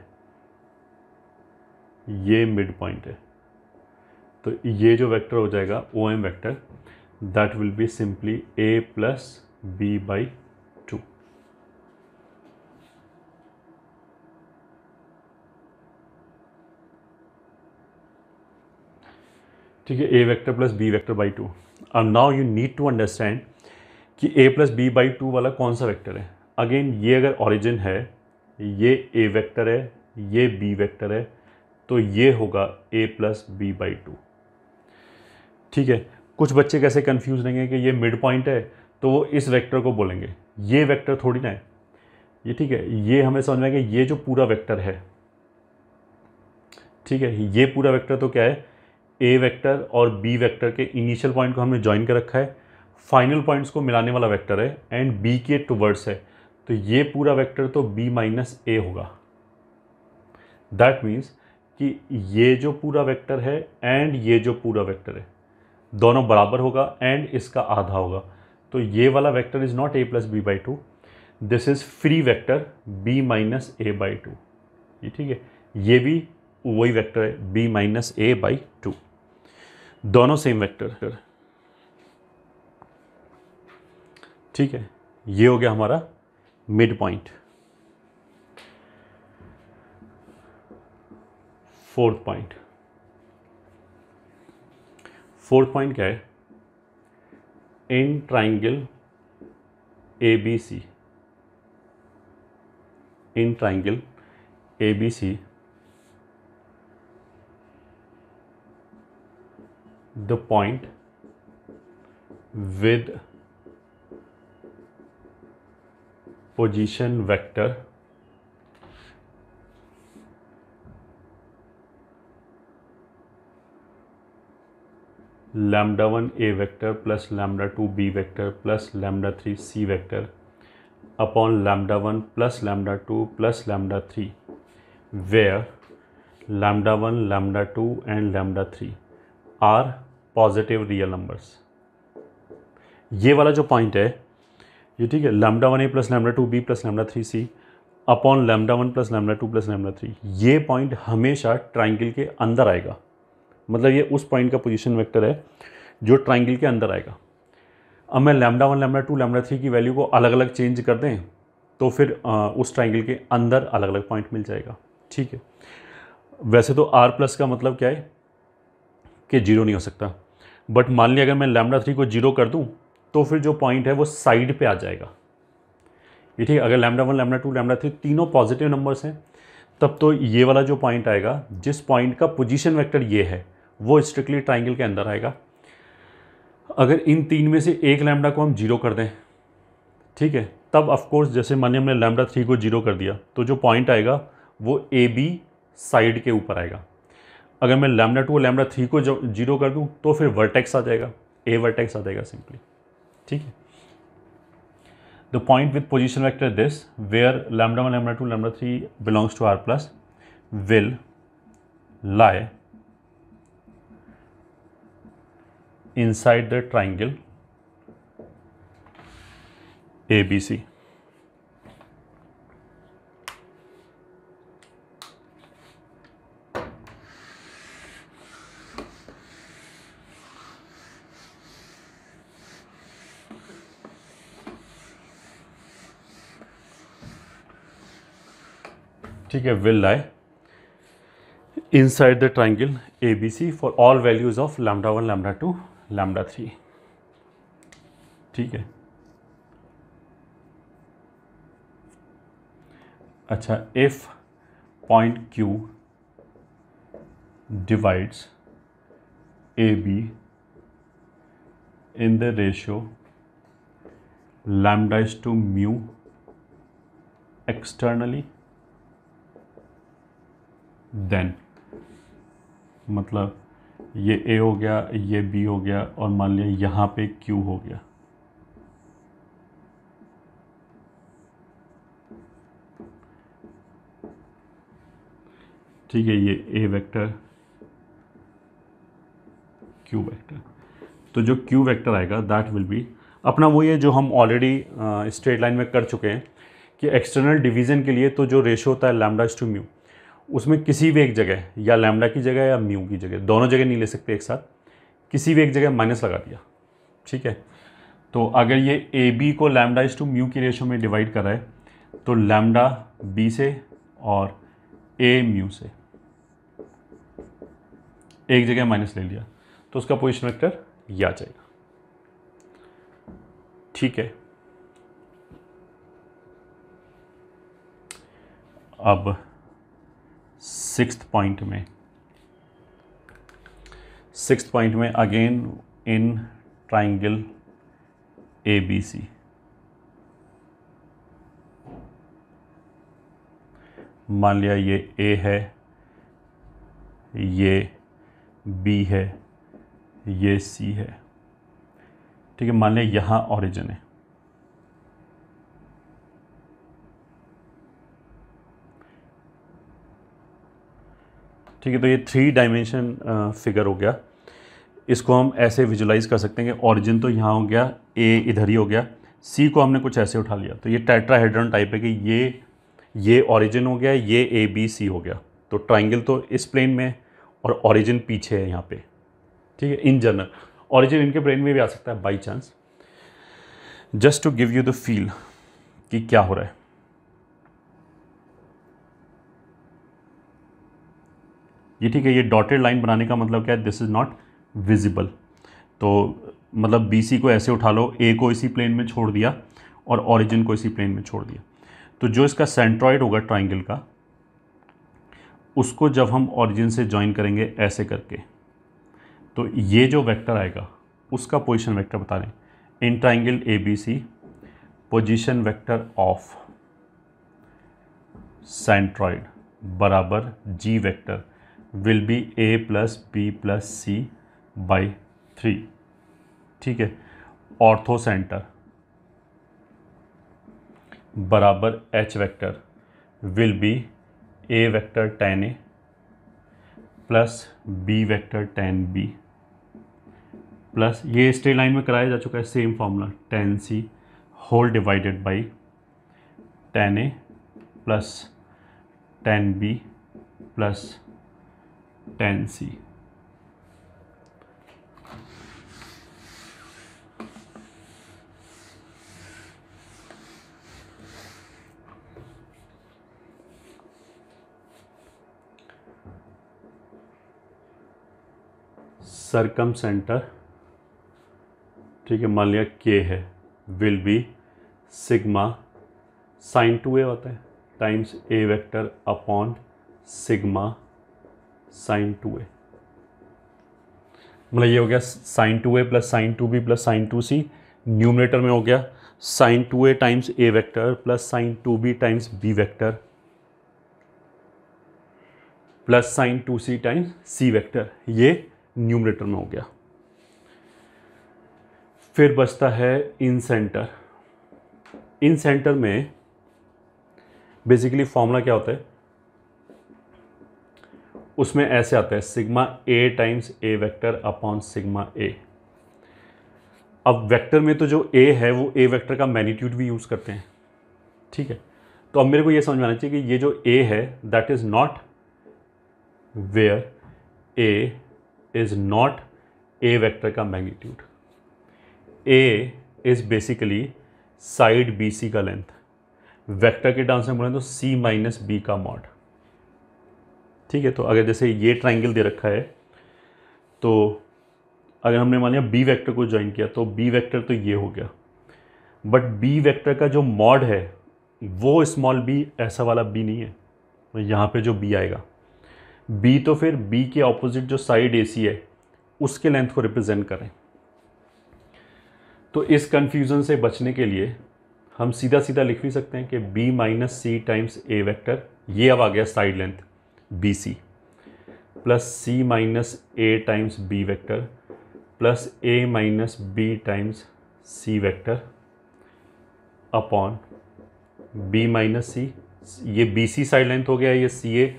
ये मिड पॉइंट है, तो ये जो वेक्टर हो जाएगा OM vector that will be simply A plus B by 2। ठीक है, A vector plus B vector by 2। अब now you need to understand कि A प्लस B बाई 2 वाला कौन सा वेक्टर है। अगेन ये अगर ओरिजिन है, ये A वेक्टर है, ये B वेक्टर है, तो ये होगा A प्लस B बाई 2। ठीक है, कुछ बच्चे कैसे कंफ्यूज रहेंगे कि ये मिड पॉइंट है तो वो इस वेक्टर को बोलेंगे, ये वेक्टर थोड़ी ना है ये। ठीक है, ये हमें समझ में आएगा, ये जो पूरा वेक्टर है, ठीक है, ये पूरा वेक्टर तो क्या है, A वेक्टर और B वेक्टर के इनिशियल पॉइंट को हमने ज्वाइन कर रखा है, फाइनल पॉइंट्स को मिलाने वाला वेक्टर है एंड B के टुवर्ड्स है, तो ये पूरा वेक्टर तो B माइनस A होगा। दैट मीन्स कि ये जो पूरा वेक्टर है एंड ये जो पूरा वेक्टर है दोनों बराबर होगा एंड इसका आधा होगा, तो ये वाला vector is not A plus B by 2, this is free vector B minus A by 2। ये ठीक है, ये भी वही वेक्टर है B माइनस A बाई 2, दोनों सेम वेक्टर। ठीक है, ये हो गया हमारा mid point. Fourth point, fourth point क्या है, इन triangle ABC, in triangle ABC the point with position vector lambda 1 A vector plus lambda 2 B vector plus lambda 3 C vector upon lambda 1 plus lambda 2 plus lambda 3 where lambda 1 lambda 2 and lambda 3 are positive real numbers. ये वाला जो point है ये ठीक है, lambda 1 A plus lambda 2 B plus lambda 3 C upon lambda 1 plus lambda 2 plus lambda 3, ये point हमेशा triangle के अंदर आएगा। मतलब ये उस पॉइंट का पोजीशन वेक्टर है जो ट्राइंगल के अंदर आएगा। अब मैं लैम्डा 1 लैम्डा 2 लैम्डा 3 की वैल्यू को अलग अलग चेंज कर दें तो फिर उस ट्राइंगल के अंदर अलग अलग पॉइंट मिल जाएगा। ठीक है, वैसे तो R प्लस का मतलब क्या है कि जीरो नहीं हो सकता, बट मान लिया अगर मैं लैम्डा 3 को जीरो कर दूं तो फिर जो पॉइंट है वो साइड पे आ जाएगा। ये ठीक है, अगर लैम्डा 1 लैम्डा 2 लैम्डा 3 तीनों पॉजिटिव नंबर्स हैं तब तो ये वाला जो पॉइंट आएगा जिस पॉइंट का पोजीशन वेक्टर ये है वो स्ट्रिक्टली ट्राइंगल के अंदर आएगा। अगर इन तीन में से एक लैम्डा को हम जीरो कर दें, ठीक है, तब ऑफकोर्स जैसे मानिए हमने लैम्डा 3 को जीरो कर दिया तो जो पॉइंट आएगा वो AB साइड के ऊपर आएगा। अगर मैं लैम्डा 2 और लैम्डा 3 को जीरो कर दूं तो फिर वर्टेक्स आ जाएगा, A वर्टेक्स आ जाएगा सिंपली। ठीक है, the point with position vector this where lambda 1 lambda 2 lambda 3 belongs to R plus will lie inside the triangle ABC. ठीक है, will lie inside the triangle ABC for all values of lambda 1, lambda 2, lambda 3. ठीक है, अच्छा, if point Q divides AB in the ratio lambda is to mu externally, then मतलब ये A हो गया, ये B हो गया, और मान लिया यहाँ पे Q हो गया. ठीक है, ये A वेक्टर, Q वेक्टर. तो जो Q वेक्टर आएगा दैट विल बी अपना वही है जो हम ऑलरेडी स्ट्रेट लाइन में कर चुके हैं कि एक्सटर्नल डिवीज़न के लिए तो जो रेशो होता है लैम्डा इज टू म्यू, उसमें किसी भी एक जगह या लैम्डा की जगह या म्यू की जगह, दोनों जगह नहीं ले सकते एक साथ, किसी भी एक जगह माइनस लगा दिया. ठीक है, तो अगर ये ए बी को लैम्डा इज टू म्यू की रेशो में डिवाइड कर रहा है तो लैम्डा बी से और ए म्यू से एक जगह माइनस ले लिया तो उसका पोजीशन वेक्टर ये आ जाएगा. ठीक है, अब सिक्स्थ पॉइंट में अगेन इन ट्राइंगल ABC मान लिया ये A है, ये B है, ये C है. ठीक है, मान लिया यहाँ ऑरिजिन है. ठीक है, तो ये 3 डायमेंशन फिगर हो गया. इसको हम ऐसे विजुलाइज कर सकते हैं कि ऑरिजिन तो यहाँ हो गया, ए इधर ही हो गया, सी को हमने कुछ ऐसे उठा लिया तो ये टेट्राहेड्रॉन टाइप है कि ये ऑरिजिन हो गया, ये ए बी सी हो गया. तो ट्राइंगल तो इस प्लेन में और ऑरिजिन पीछे है यहाँ पे. ठीक है, इन जनरल ऑरिजिन इनके प्लेन में भी आ सकता है by chance, just to give you the feel कि क्या हो रहा है. ये ठीक है, ये डॉटेड लाइन बनाने का मतलब क्या है, दिस इज नॉट विजिबल. तो मतलब बी सी को ऐसे उठा लो, ए को इसी प्लेन में छोड़ दिया और ऑरिजिन को इसी प्लेन में छोड़ दिया. तो जो इसका सेंट्रॉइड होगा ट्राइंगल का, उसको जब हम ऑरिजिन से ज्वाइन करेंगे ऐसे करके, तो ये जो वेक्टर आएगा उसका पोजीशन वेक्टर बता रहे हैं. In triangle ABC position vector of centroid बराबर G vector will be A plus B plus C by 3. ठीक है, ऑर्थो सेंटर बराबर H vector will be A vector tan A plus B vector tan B plus, ये straight line में कराया जा चुका है same formula, tan C whole divided by tan A plus tan B plus tan C. Circumcentre, ठीक है, मान लिया K है, will be sigma sine 2A होता है times A vector upon sigma sine 2A. मतलब ये हो गया sine 2A plus sine 2B plus sine 2C. Numerator में हो गया sine 2A times A vector plus sine 2B times B vector plus sine 2C times C vector. ये numerator में हो गया. फिर बचता है इन सेंटर. इन सेंटर में बेसिकली फॉर्मूला क्या होता है, उसमें ऐसे आता है sigma A times A vector upon sigma A. अब वेक्टर में तो जो ए है वो ए वेक्टर का मैग्नीट्यूड भी यूज़ करते हैं, ठीक है। तो अब मेरे को ये समझ में आना चाहिए कि ये जो ए है that is not where a is not a vector का magnitude. A is basically side b c का लेंथ, वेक्टर के टर्म्स में बोलें तो सी माइनस बी का मॉड, ठीक है। तो अगर जैसे ये ट्राइंगल दे रखा है, तो अगर हमने मान लिया बी वेक्टर को ज्वाइन किया तो बी वेक्टर तो ये हो गया, बट बी वेक्टर का जो मॉड है वो स्मॉल बी ऐसा वाला बी नहीं है, तो यहाँ पे जो बी आएगा बी तो फिर बी के ऑपोजिट जो साइड ए सी है उसके लेंथ को रिप्रेजेंट करें। तो इस कन्फ्यूज़न से बचने के लिए हम सीधा सीधा लिख भी सकते हैं कि b minus c times a vector, ये अब आ गया side length b C, plus c minus a times b vector plus a minus b times c vector upon b minus c, ये बी सी साइड लेंथ हो गया, ये सी ए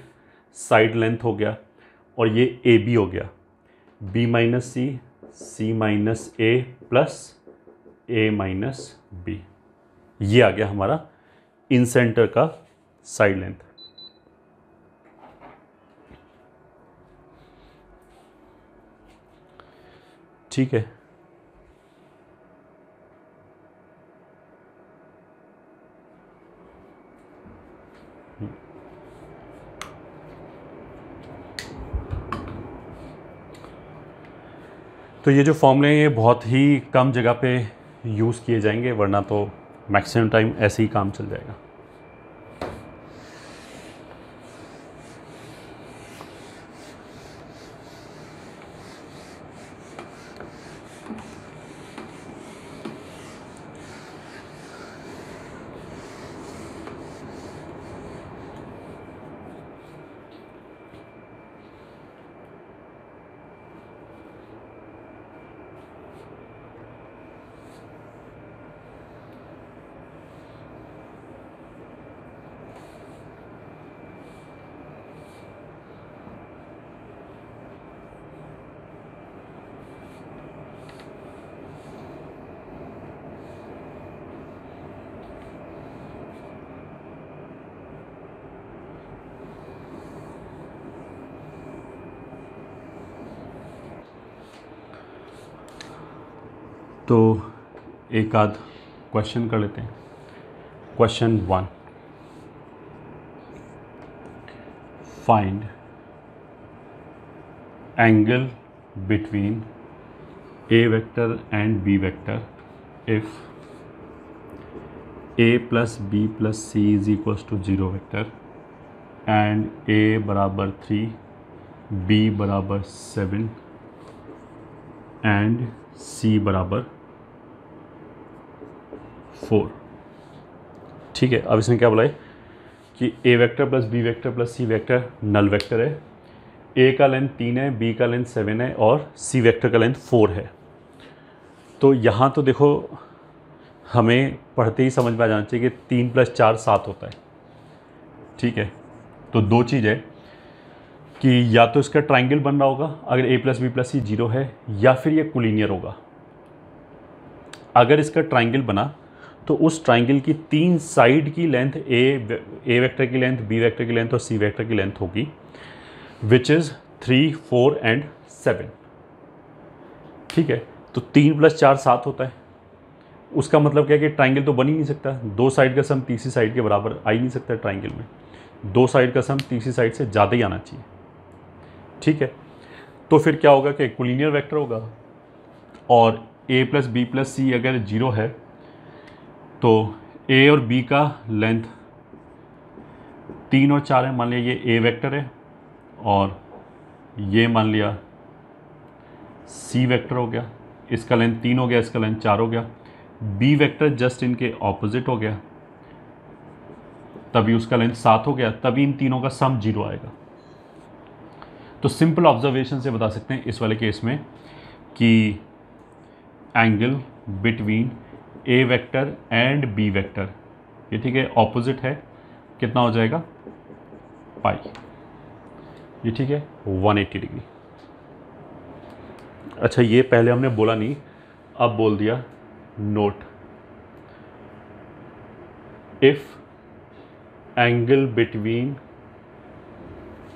side length हो गया, और ये ए बी हो गया, B minus C minus A plus a minus B. ये आ गया हमारा इन सेंटर का साइड लेंथ। ठीक है, तो ये जो फॉर्मूले हैं ये बहुत ही कम जगह पे यूज़ किए जाएंगे, वरना तो मैक्सिमम टाइम ऐसे ही काम चल जाएगा। तो एक आध क्वेश्चन कर लेते हैं। Question 1, find angle between A vector and B vector if a plus B plus c is equals to 0 vector and a बराबर 3, बी बराबर 7 एंड सी बराबर 4। ठीक है, अब इसने क्या बोला है कि ए vector plus B vector plus c vector null vector है, ए का लेंथ 3 है, बी का लेंथ 7 है और सी वेक्टर का लेंथ 4 है। तो यहाँ तो देखो हमें पढ़ते ही समझ में आ जाना चाहिए कि 3 + 4 7 होता है। ठीक है, तो दो चीज़ है कि या तो इसका ट्राइंगल बन रहा होगा अगर ए प्लस बी प्लस सी 0 है, या फिर ये कोलिनियर होगा। अगर इसका ट्राइंगल बना तो उस ट्राइंगल की 3 साइड की लेंथ ए वेक्टर की लेंथ, बी वेक्टर की लेंथ और सी वेक्टर की लेंथ होगी, विच इज़ 3, 4 एंड 7। ठीक है, तो 3 + 4 7 होता है। उसका मतलब क्या है कि ट्राइंगल तो बन ही नहीं सकता, दो साइड का सम तीसरी साइड के बराबर आ ही नहीं सकता ट्राइंगल में, दो साइड का सम तीसरी साइड से ज़्यादा ही आना चाहिए। ठीक है, तो फिर क्या होगा कि कोलिनियर वेक्टर होगा, और ए प्लस बी प्लस सी अगर 0 है तो ए और बी का लेंथ 3 और 4 है। मान लिया ये ए वेक्टर है और ये मान लिया सी वेक्टर हो गया, इसका लेंथ 3 हो गया, इसका लेंथ 4 हो गया। बी वेक्टर जस्ट इनके ऑपोजिट हो गया, तभी उसका लेंथ 7 हो गया, तभी इन तीनों का सम 0 आएगा। तो सिंपल ऑब्जर्वेशन से बता सकते हैं इस वाले केस में कि angle between A vector and B vector, ये ठीक है ऑपोजिट है, कितना हो जाएगा पाई। ये ठीक है 180 डिग्री। अच्छा, ये पहले हमने बोला नहीं, अब बोल दिया note, if angle between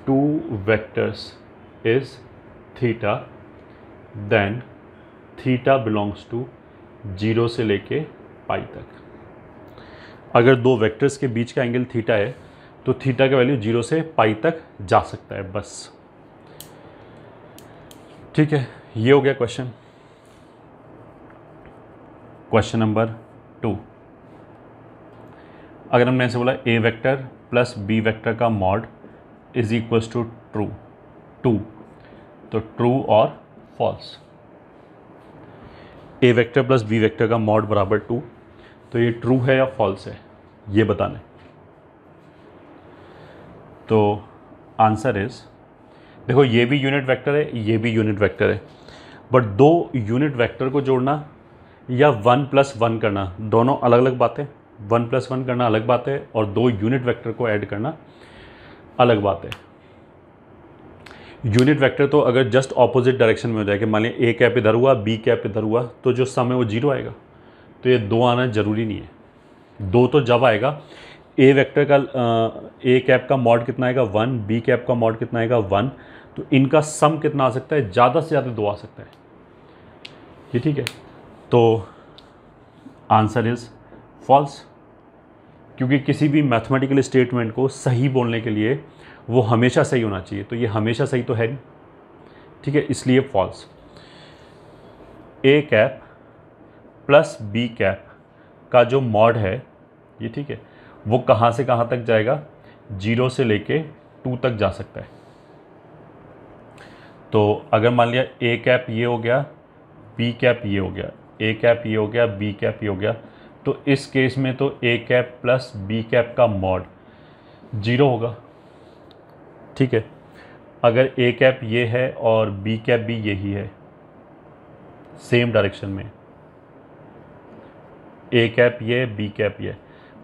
two vectors is theta then theta belongs to 0 से लेके पाई तक। अगर दो वेक्टर्स के बीच का एंगल थीटा है तो थीटा का वैल्यू 0 से पाई तक जा सकता है, बस। ठीक है, ये हो गया क्वेश्चन। क्वेश्चन नंबर 2, अगर हमने ऐसे बोला A vector plus B vector का mod is equals to true, तो ट्रू और false. A vector plus B vector का मॉड बराबर 2, तो ये ट्रू है या फॉल्स है, ये बताना है। तो आंसर इज, देखो ये भी यूनिट वेक्टर है, ये भी यूनिट वेक्टर है, बट दो यूनिट वेक्टर को जोड़ना या 1 + 1 करना दोनों अलग अलग बातें। 1 + 1 करना अलग बात है और दो यूनिट वेक्टर को ऐड करना अलग बात है। यूनिट वेक्टर तो अगर जस्ट ऑपोजिट डायरेक्शन में हो जाए कि मान लिया ए कैप इधर हुआ, बी कैप इधर हुआ, तो जो सम है वो 0 आएगा। तो ये 2 आना ज़रूरी नहीं है। 2 तो जब आएगा, ए वेक्टर का ए कैप का मॉड कितना आएगा 1, बी कैप का मॉड कितना आएगा 1, तो इनका सम कितना आ सकता है, ज़्यादा से ज़्यादा 2 आ सकता है। ये ठीक है, तो आंसर इज़ फॉल्स, क्योंकि किसी भी मैथमेटिकल स्टेटमेंट को सही बोलने के लिए वो हमेशा सही होना चाहिए, तो ये हमेशा सही तो है नहीं। ठीक है, इसलिए false. A cap plus B cap का जो मॉड है ये, ठीक है, वो कहाँ से कहाँ तक जाएगा, 0 से लेके 2 तक जा सकता है। तो अगर मान लिया ए कैप ये हो गया, बी कैप ये हो गया, ए कैप ये हो गया, बी कैप ये हो गया, तो इस केस में तो A cap plus B cap का मॉड 0 होगा। ठीक है, अगर ए कैप ये है और बी कैप भी यही है, सेम डायरेक्शन में, ए कैप ये, बी कैप ये,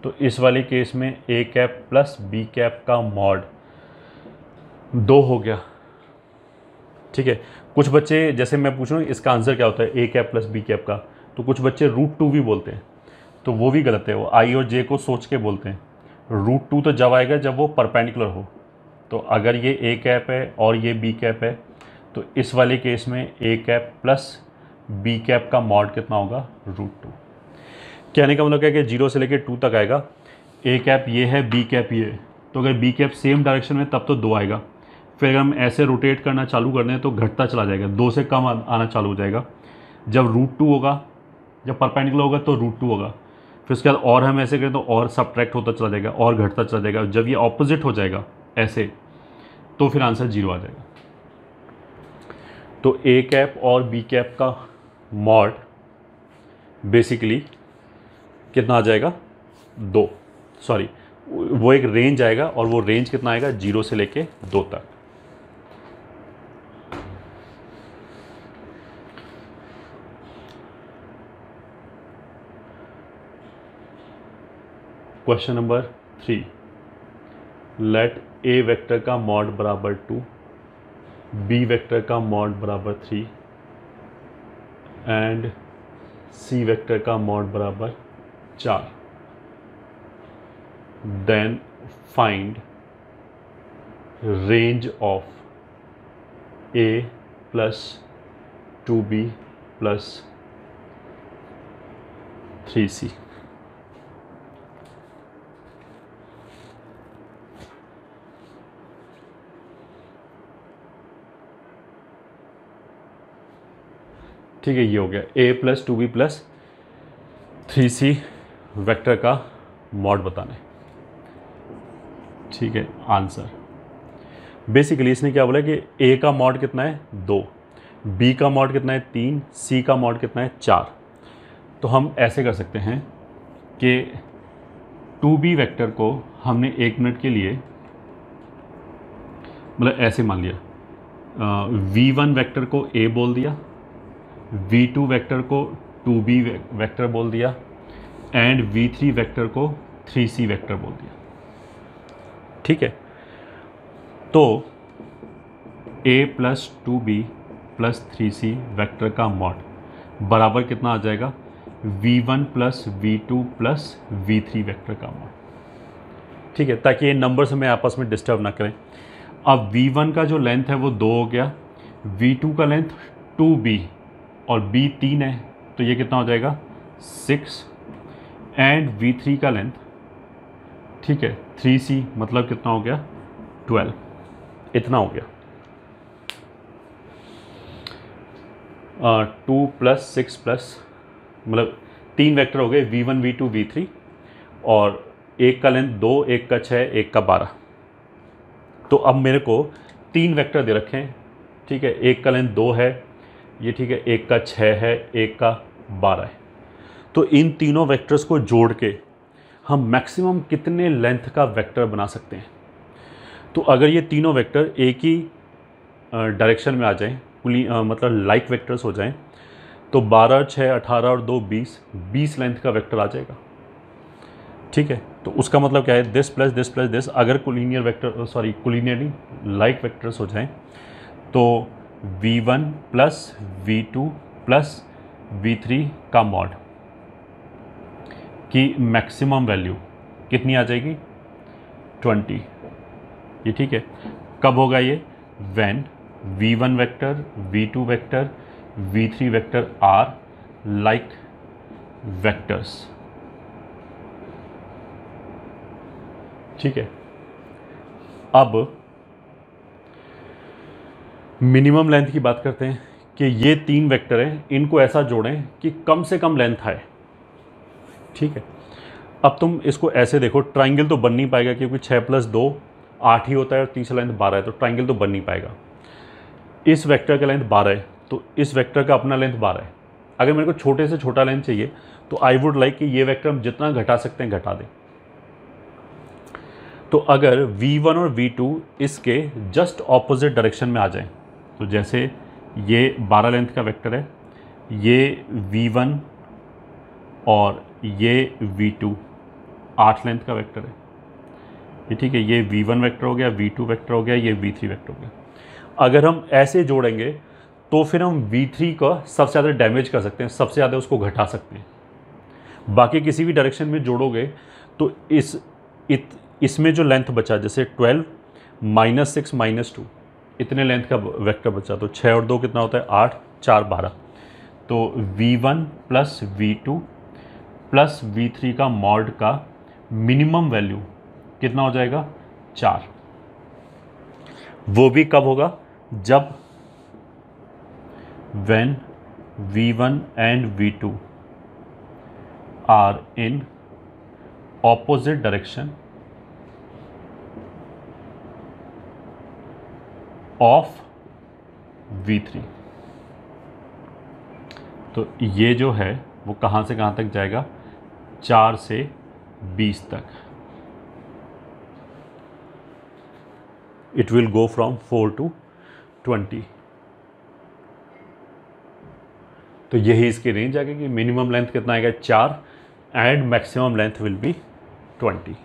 तो इस वाले केस में A cap plus B cap का मॉड 2 हो गया। ठीक है, कुछ बच्चे, जैसे मैं पूछ रहा हूँ इसका आंसर क्या होता है A cap plus B cap का, तो कुछ बच्चे √2 भी बोलते हैं, तो वो भी गलत है। वो आई और जे को सोच के बोलते हैं। √2 तो जब आएगा जब वो परपेंडिकुलर हो। तो अगर ये ए कैप है और ये बी कैप है, तो इस वाले केस में A cap plus B cap का मॉड कितना होगा, √2। कहने का मतलब क्या है कि 0 से लेकर 2 तक आएगा। ए कैप ये है, बी कैप ये है, तो अगर बी कैप सेम डायरेक्शन में तब तो 2 आएगा। फिर अगर हम ऐसे रोटेट करना चालू कर दें तो घटता चला जाएगा, 2 से कम आना चालू हो जाएगा। जब √2 होगा, जब परपेंडिकुलर होगा तो √2 होगा। फिर उसके बाद और हम ऐसे करें तो और सब्ट्रैक्ट होता चला जाएगा और घटता चला जाएगा। जब ये ऑपोजिट हो जाएगा ऐसे, तो फिर आंसर 0 आ जाएगा। तो ए कैप और बी कैप का मॉड बेसिकली कितना आ जाएगा, 2, सॉरी, वो एक रेंज आएगा और वो रेंज कितना आएगा, 0 से लेके 2 तक। Question number 3, let A vector का मॉड बराबर 2, बी वेक्टर का मॉड बराबर 3 एंड सी वेक्टर का मॉड बराबर 4, then find range of A plus 2b plus 3c। ठीक है, ये हो गया a plus 2b plus 3c vector का मॉड बताना है। ठीक है, आंसर बेसिकली इसने क्या बोला कि a का मॉड कितना है 2, b का मॉड कितना है 3, c का मॉड कितना है 4। तो हम ऐसे कर सकते हैं कि 2b वेक्टर को हमने 1 मिनट के लिए, मतलब ऐसे मान लिया, v1 वेक्टर को a बोल दिया, v2 वेक्टर को 2b वेक्टर बोल दिया एंड v3 वेक्टर को 3c वेक्टर बोल दिया। ठीक है, तो a plus 2b plus 3c vector का मॉड, बराबर कितना आ जाएगा, v1 plus v2 plus v3 vector का मॉड। ठीक है, ताकि ये नंबर से मैं आपस में डिस्टर्ब ना करें। अब v1 का जो लेंथ है वो 2 हो गया, v2 का लेंथ 2b और b 3 है, तो ये कितना हो जाएगा 6, एंड v3 का लेंथ, ठीक है 3c, मतलब कितना हो गया 12, इतना हो गया। 2 प्लस 6 प्लस, मतलब 3 वेक्टर हो गए, v1 v2 v3, और एक का लेंथ 2, एक का 6, एक का 12। तो अब मेरे को 3 वेक्टर दे रखे हैं, ठीक है, एक का लेंथ 2 है ये, ठीक है, एक का 6 है, एक का 12 है। तो इन तीनों वेक्टर्स को जोड़ के हम मैक्सिमम कितने लेंथ का वेक्टर बना सकते हैं। तो अगर ये तीनों वेक्टर एक ही डायरेक्शन में आ जाएं, मतलब लाइक वेक्टर्स हो जाएं, तो 12, 6, 18 और 2 20 लेंथ का वेक्टर आ जाएगा। ठीक है, तो उसका मतलब क्या है, this plus this plus this, अगर collinear vector, sorry collinearly like vectors हो जाएं, तो v1 plus v2 plus v3 का मॉड की मैक्सिमम वैल्यू कितनी आ जाएगी 20। ये ठीक है, कब होगा ये, when v1 vector, v2 vector, v3 vector are like vectors. ठीक है, अब मिनिमम लेंथ की बात करते हैं कि ये 3 वेक्टर हैं, इनको ऐसा जोड़ें कि कम से कम लेंथ आए। ठीक है, अब तुम इसको ऐसे देखो, ट्राइंगल तो बन नहीं पाएगा क्योंकि 6 प्लस 2 8 ही होता है और तीसरा लेंथ 12 है, तो ट्राइंगल तो बन नहीं पाएगा। इस वेक्टर का लेंथ 12 है, तो इस वेक्टर का अपना लेंथ 12 है। अगर मेरे को छोटे से छोटा लेंथ चाहिए तो आई वुड लाइक कि ये वेक्टर हम जितना घटा सकते हैं घटा दें। तो अगर v1 और v2 इसके जस्ट ऑपोजिट डायरेक्शन में आ जाएं, तो जैसे ये 12 लेंथ का वेक्टर है, ये v1 और ये v2 8 लेंथ का वेक्टर है, ये ठीक है, ये v1 वेक्टर हो गया, v2 वेक्टर हो गया, ये v3 वेक्टर हो गया। अगर हम ऐसे जोड़ेंगे तो फिर हम v3 का सबसे ज़्यादा डैमेज कर सकते हैं, सबसे ज़्यादा उसको घटा सकते हैं। बाकी किसी भी डायरेक्शन में जोड़ोगे तो इसमें जो लेंथ बचा, जैसे 12 माइनस 6 माइनस 2, इतने लेंथ का वेक्टर बचा, तो 6 और 2 कितना होता है 8, 4 12, तो v1 plus v2 plus v3 का मॉड का मिनिमम वैल्यू कितना हो जाएगा 4। वो भी कब होगा, जब when v1 and v2 are in opposite direction of v3। तो ये जो है वो कहाँ से कहाँ तक जाएगा, 4 से 20 तक। It will go from 4 to 20। तो यही इसकी रेंज आ गई कि मिनिमम लेंथ कितना आएगा 4 and maximum length will B 20।